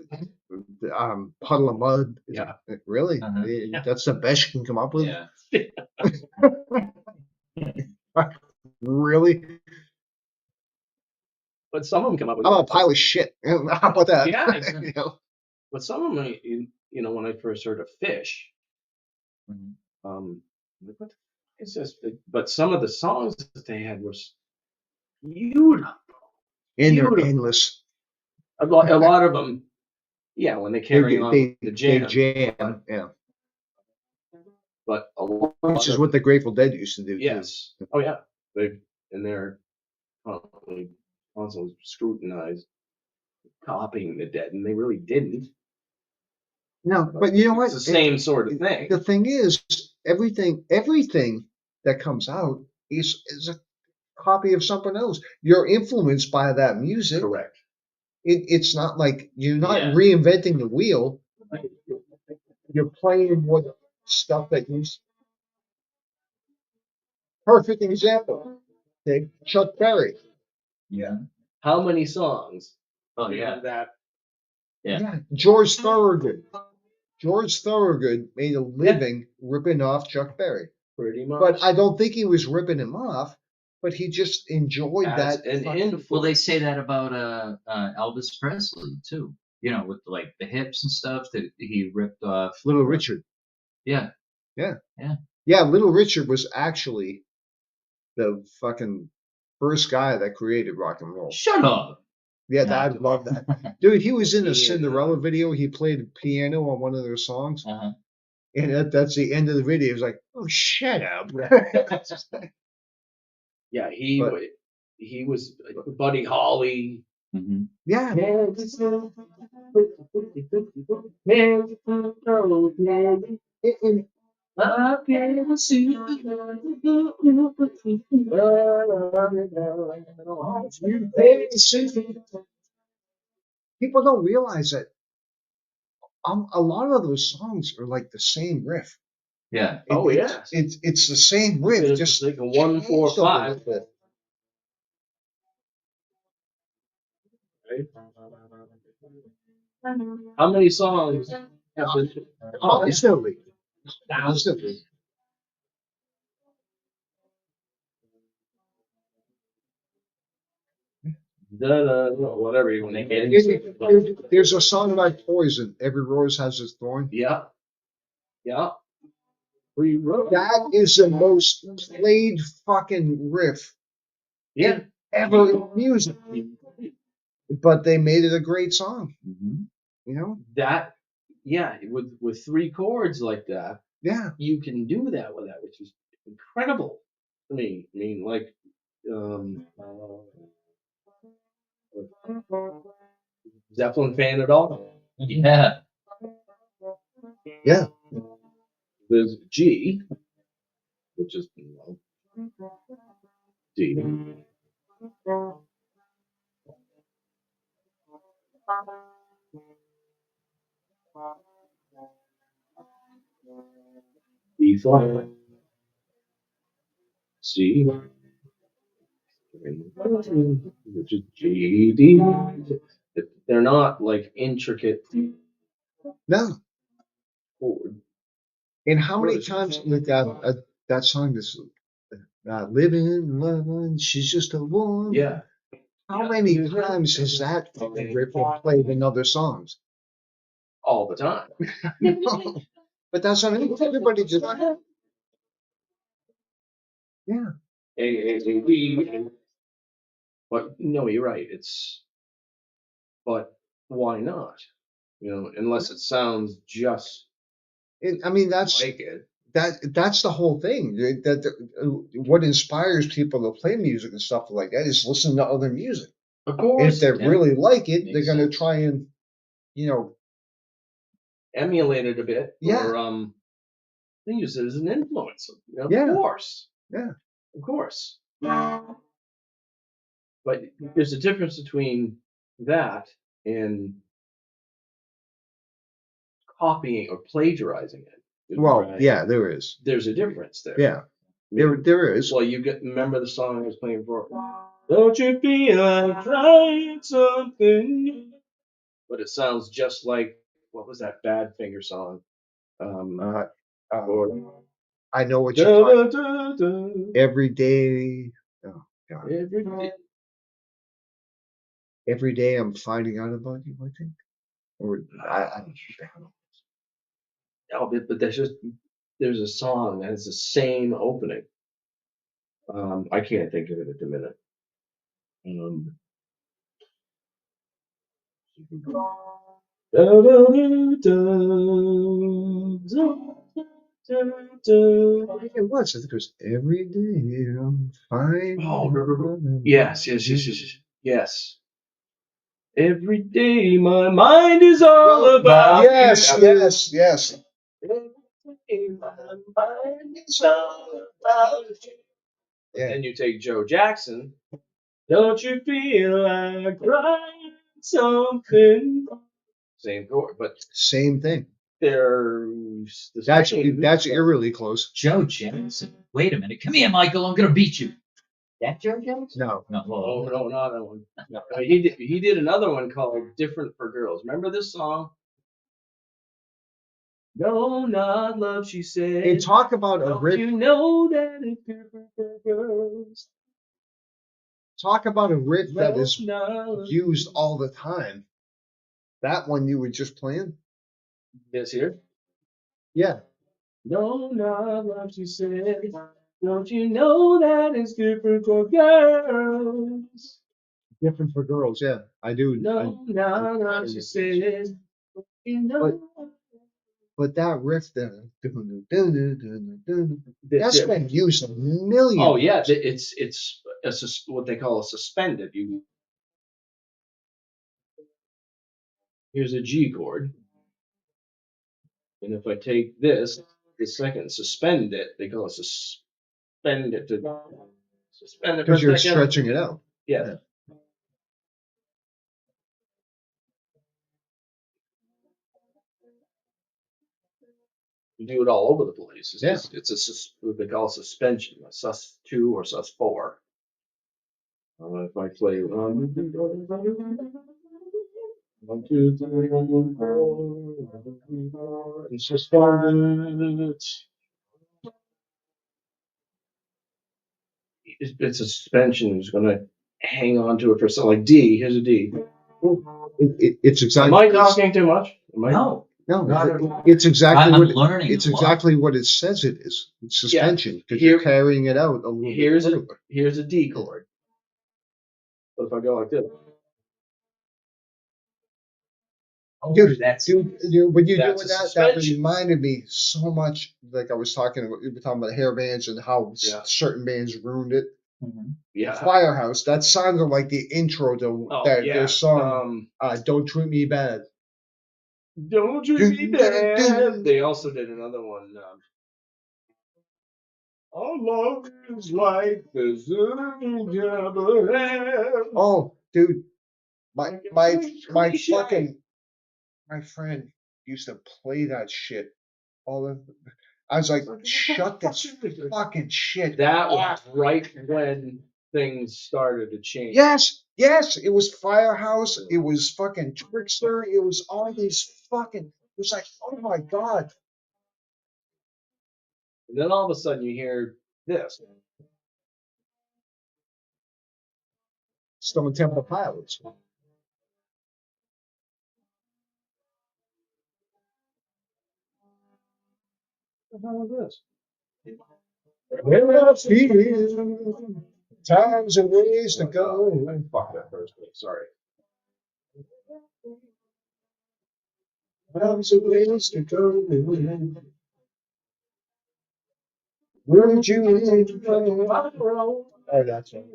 Puddle of Mud. Yeah. Really? Uh-huh. That's the best you can come up with? Yeah. Really? But some of them come up with. I'm a pile of shit. How about that? Yeah. You know? But some of them, you know, when I first heard of Fish, Mhm. like, what the f- is this? But some of the songs that they had were beautiful. And they're Beautiful. endless. A lot of them, yeah, when they carry on They the jam. jam. Yeah. But a lot Which is of, what the Grateful Dead used to do. too. yes. Oh yeah. They're constantly scrutinized, copying the Dead, and they really didn't. No, but you know what? It's the same sort of thing. The thing is, everything that comes out is a copy of something else. You're influenced by that music. Correct. It's not like you're not Yeah. reinventing the wheel. You're playing with stuff that you. Perfect example. Okay, Chuck Berry. Yeah. How many songs? Oh yeah. That Yeah. George Thorogood. George Thorogood made a living ripping off Chuck Berry. pretty much. But I don't think he was ripping him off, but he just enjoyed As that. an fucking- influence. Well, they say that about Elvis Presley too. You know, with like the hips and stuff that he ripped off. Little Richard. Yeah. Yeah, Little Richard was actually the fucking first guy that created rock and roll. Shut up. Yeah, Yeah. I love that. Dude, he was in a He is, Cinderella video. He played piano on one of their songs. Uh-huh. And that's the end of the video. He's like, oh, shut up. Yeah, he But- was Buddy Holly. Mm-hmm. Yeah. And people don't realize that a lot of those songs are like the same riff. Yeah. Oh, It's- yes. It's the same riff, It's just like a 1, 4, changed a 5. little bit. How many songs have been? Constantly. Constantly. Whatever you want to get. There's a song like Poison. Every rose has its thorn. Yeah. Yeah. That is the most played fucking riff Yeah. ever in music. But they made it a great song, Mm-hmm. you know? That, yeah, with 3 chords like that, Yeah. you can do that with that, which is incredible to me. I mean, like, Zeppelin fan at all? Yeah. Yeah. There's G, which is D. B flat. C. Which is G, D. They're not like intricate No. chords. And how many times like that song this living in love, she's just a woman. Yeah. How many times has that fucking riff been played in other songs? All the time. No. But that's what I mean. Everybody just yeah. A, B. But no, you're right. But why not? You know, unless it sounds just I mean that's like it. that's the whole thing. What inspires people to play music and stuff like that is listening to other music. Of And if course, they Yeah. really like it, Makes they're going to sense. try and, emulate it a bit. Yeah. Or they use it as an influence. Of Yeah. course. Yeah. Of course. But there's a difference between that and copying or plagiarizing it. Well, Right. yeah, there is. There's a difference there. Yeah, there is. Well, remember the song I was playing for? Don't you feel like trying something? But it sounds just like, what was that Badfinger song? Or I know what you're talking. da, da, Every day. Oh God. every day. Every day I'm finding out about you. I think. Or I No, but there's a song that has the same opening. I can't think of it at the minute. I think it was. I think it was every day I'm finding. Oh, yes. Every day my mind is all about yes, you. yes. Every day my mind is all about you. Yeah. Then you take Joe Jackson. Don't you feel like writing something? Same chord, but Same thing. there's the That's same. eerily close. Joe Jackson. Wait a minute. Come here, Michael. I'm gonna beat you. That Joe Jackson? No. No. Well, No, not that one. No, he did another one called "Different for Girls." Remember this song? No, not love, she said. Hey, talk about a Don't riff. you know that it's different for girls? Talk about a riff that No, is not used all the time. That one you were just playing? this here. Yeah. No, not love, she said. Don't you know that it's different for girls? Different for girls, yeah. I do. No, not love, she said. You know. But that riff there, that's been used a million Oh yeah, times. it's what they call a suspended. Here's a G chord, and if I take this, the second suspend it, they call it suspend it to suspend it for a Because you're second. stretching it out. Yeah. You do it all over the place. It's Yeah. what they call suspension, a sus2 or sus4. If I play 1, 2, 3, 4, it's suspended. It's a suspension. It's going to hang on to it for something like D. Here's a D. It's exactly. Am I talking too much? no. No, it's exactly I'm what learning. it's a lot. exactly what it says it is. It's suspension because you're carrying it out a little bit further. Here's a D chord. But if I go like this, Oh, Dude, that's when you're doing That's a that suspension. reminded me so much. Like I was talking about, we were talking about hair bands and how Yeah. certain bands ruined it. yeah. Firehouse, that sounded like the intro to their song. Don't treat me bad. Don't treat me bad. They also did another one. Our love is like the sun never have. Oh, dude, my friend used to play that shit all the. I was like, shut this fucking shit. That was right when things started to change. Yes, it was Firehouse. It was fucking Trickster. It was all these fucking. It was like, oh my god. And then all of a sudden you hear this. Stone Temple Pilots. What the hell is this? Well, I feel times and ways to go. Fuck that first bit. Sorry. Times and ways to go. Would you leave tomorrow? Oh, that's it.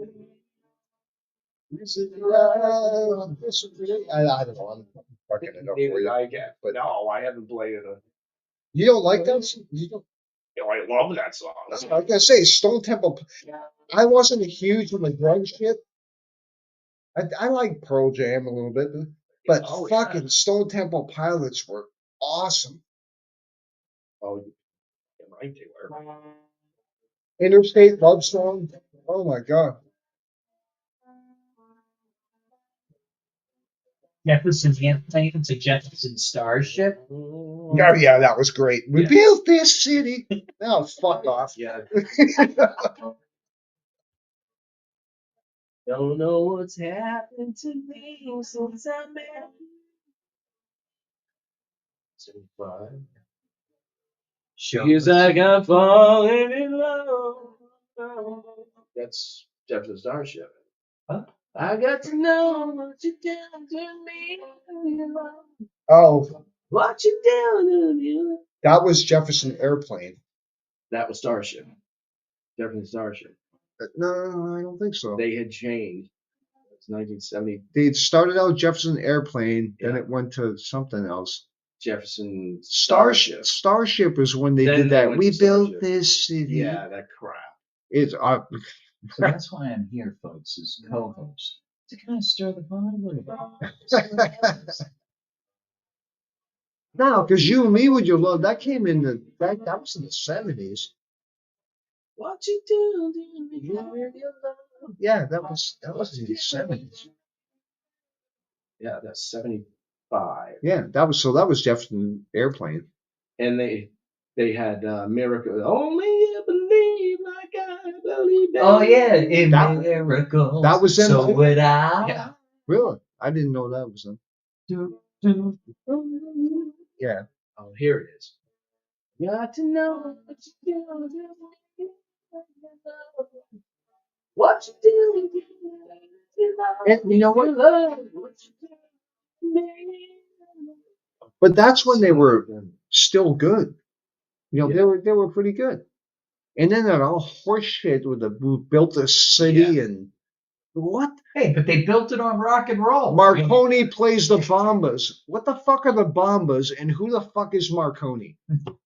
Is it right? Disagree? I don't know. I'm fucking it up for Neither you. I get. But No, I haven't played it. you don't like that? You don't? I love that song. I was gonna say Stone Temple. I wasn't a huge on the grunge shit. I like Pearl Jam a little bit, but Oh, yeah. fucking Stone Temple Pilots were awesome. Oh, you're right, they were. Interstate Love Song. Oh my god. Jefferson Airplane to Jefferson Starship. Oh yeah, that was great. We Yeah. built this city. Now fuck off. Yeah. Don't know what's happened to me since I met you. 75. Feels like I'm falling in love. That's Jefferson Starship. Huh? I got to know what you done to me. Oh, What you done to me. that was Jefferson Airplane. That was Starship. Jefferson Starship. No, I don't think so. They had changed. It's 1970. They started out Jefferson Airplane, then Yeah. it went to something else. Jefferson Starship is when they Then did they that. went We to built Starship. this city. Yeah, that crap. It's So that's why I'm here, folks, as co-host to kind of stir the pot a little bit. no, because You and Me With Your Love that came in that was in the 70s. What you do to me with your love? Yeah, that was in the 70s. Yeah, that's 75. Yeah, that was Jefferson Airplane. And they had Miracle. Only you believe like I believe. Oh yeah, in That- miracles. that was them So too. would I. Yeah. Really? I didn't know that was them. Yeah. Oh, here it is. Got to know what you do to me. What you do to me. And you know what? Love what you do to me. But that's when they were still good. You know, Yeah. they were pretty good. And then that all horse shit with the who built the city and what? Hey, but they built it on rock and roll. Marconi plays the Bombas. What the fuck are the Bombas and who the fuck is Marconi?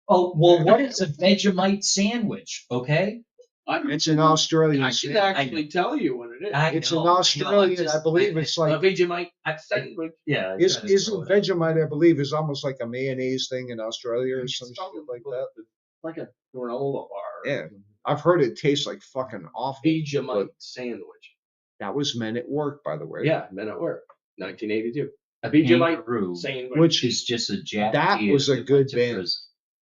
Oh well, what is a Vegemite sandwich? Okay, It's an Australian. I can actually tell you what it is. It's an Australian, I believe it's like Vegemite sandwich. Yeah, isn't Vegemite, I believe, is almost like a mayonnaise thing in Australia or some shit like that. Like a granola bar. Yeah. I've heard it tastes like fucking awful. Vegemite sandwich. That was Men at Work, by the way. Yeah, Men at Work, 1982. A Vegemite Kangaroo, sandwich. Which is just a jack. that was a that good went to band. prison.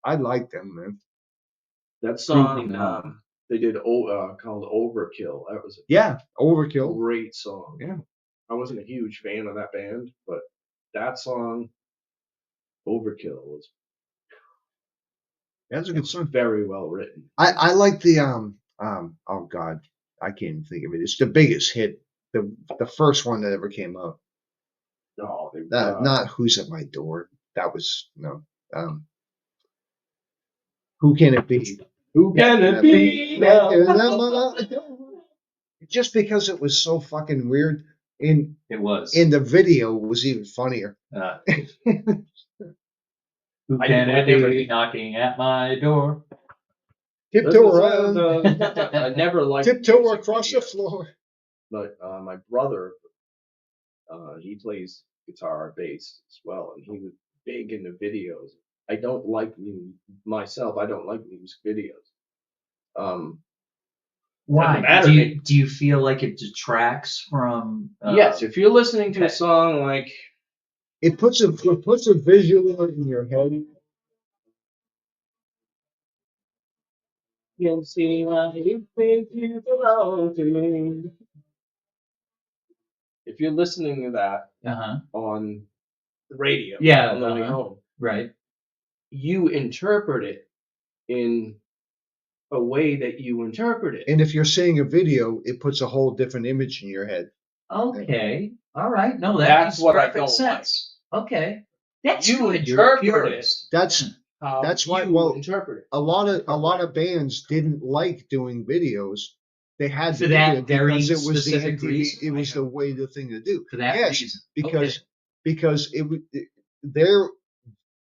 I like them, man. That song Proving they did called Overkill. That was Yeah, a Overkill. great song. Yeah. I wasn't a huge fan of that band, but that song, Overkill, was That's a good song. very well written. I like the oh god, I can't even think of it. It's the biggest hit, the first one that ever came out. No, they Not Who's at My Door. That was no. Who Can It Be? Who can it be now? Just because it was so fucking weird. In It was. the video was even funnier. Who I can it never- be knocking at my door? Tiptoe around, I never liked tiptoe music across the videos, floor. But my brother, he plays guitar, bass as well, and he was big into videos. I don't like myself. I don't like music videos. Why? matter. Do you feel like it detracts from? Yes, if you're listening to a okay. song like It puts a visual in your head. "Can see why you think you belong to me," if you're listening to that on the radio, Yeah, on the way home, right. you interpret it in a way that you interpret it. And if you're seeing a video, it puts a whole different image in your head. Okay. All right. No, that That's makes what I perfect don't sense. Okay. That's You good. You're a interpret it. purist. That's how That's why- you well, interpret it. a lot of bands didn't like doing videos. They had For to do that it very because it was the specific MTV, reason? it was the way the thing to do. For that Yes, reason. because Okay. because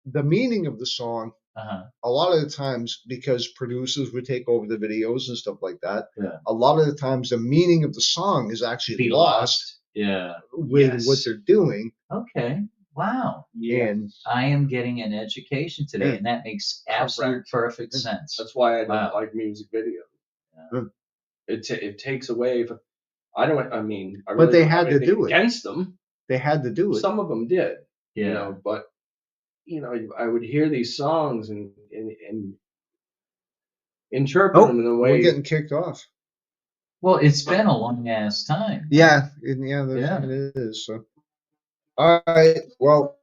the meaning of the song, Uh-huh. a lot of the times, because producers would take over the videos and stuff like that, Yeah. a lot of the times the meaning of the song is actually Be lost Yeah. with Yes. what they're doing. Okay. Wow. And I am getting an education today, Yeah. and that makes absolute perfect sense. That's why I don't Wow. like music videos. Yeah. It takes away. I don't. I mean, I But really they don't have had to anything do it. against them. they had to do it. Some of them did, Yeah. you know. But you know, I would hear these songs and interpret Oh, them in a we're way. getting kicked off. Well, it's been a long ass time. Yeah, Yeah. it is. So, all right. Well,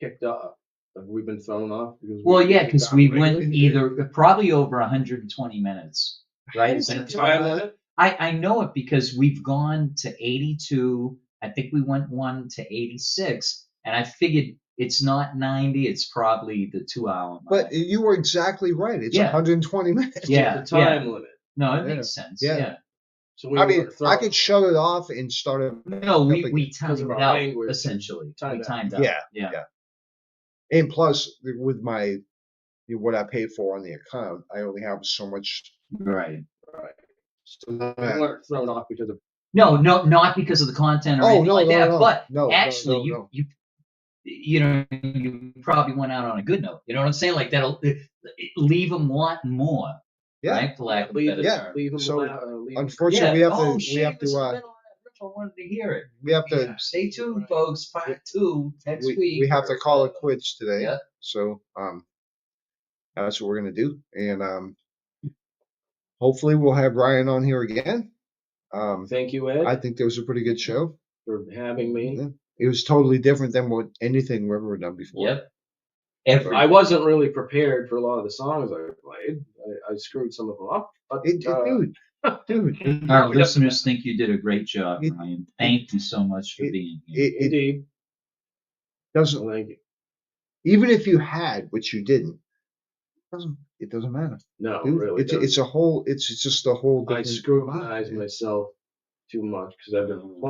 Kicked off. Have we been thrown off? Because Well, yeah, because we got went rated? either probably over 120 minutes, right? Is that Time limit. I know it because we've gone to 82. I think we went one to 86, and I figured it's not 90. It's probably the 2 hour mark. but you were exactly right. It's Yeah. 120 minutes. Yeah, The time limit. No, it Yeah. makes sense. Yeah. Yeah. So we I mean, weren't thrown I could shut it off and start it. No, we Because of timed our out language. essentially. Timed We out. timed out. Yeah, Yeah. yeah. And plus, with what I paid for on the account, I only have so much. Right. Right. So We weren't thrown off because of No, not because of the content or Oh, anything no, like no, that. no, But no, actually, no. you probably went out on a good note. You know what I'm saying? Like that'll leave them wanting more, Yeah. right? For lack of a better term. leave them So, leave them- unfortunately, Yeah. we have to. Shit, We have this to. has been on that riff. I wanted to hear it. We have to. Stay tuned, folks. Part 2 next week. We have to call it quits today. Yeah. So that's what we're gonna do, and hopefully we'll have Ryan on here again. Thank you, Ed, I think there was a pretty good show. for having me. Yeah. It was totally different than anything we've ever done before. Yep. Every. I wasn't really prepared for a lot of the songs I played. I screwed some of them up, but Dude. Our listeners think you did a great job, It- Ryan. Thank you so much for being here. It indeed. doesn't. So thank you. Even if you had, which you didn't, it doesn't matter. No, Dude, really. it's a whole. It's just a whole I different. scrutinized myself too much because I've been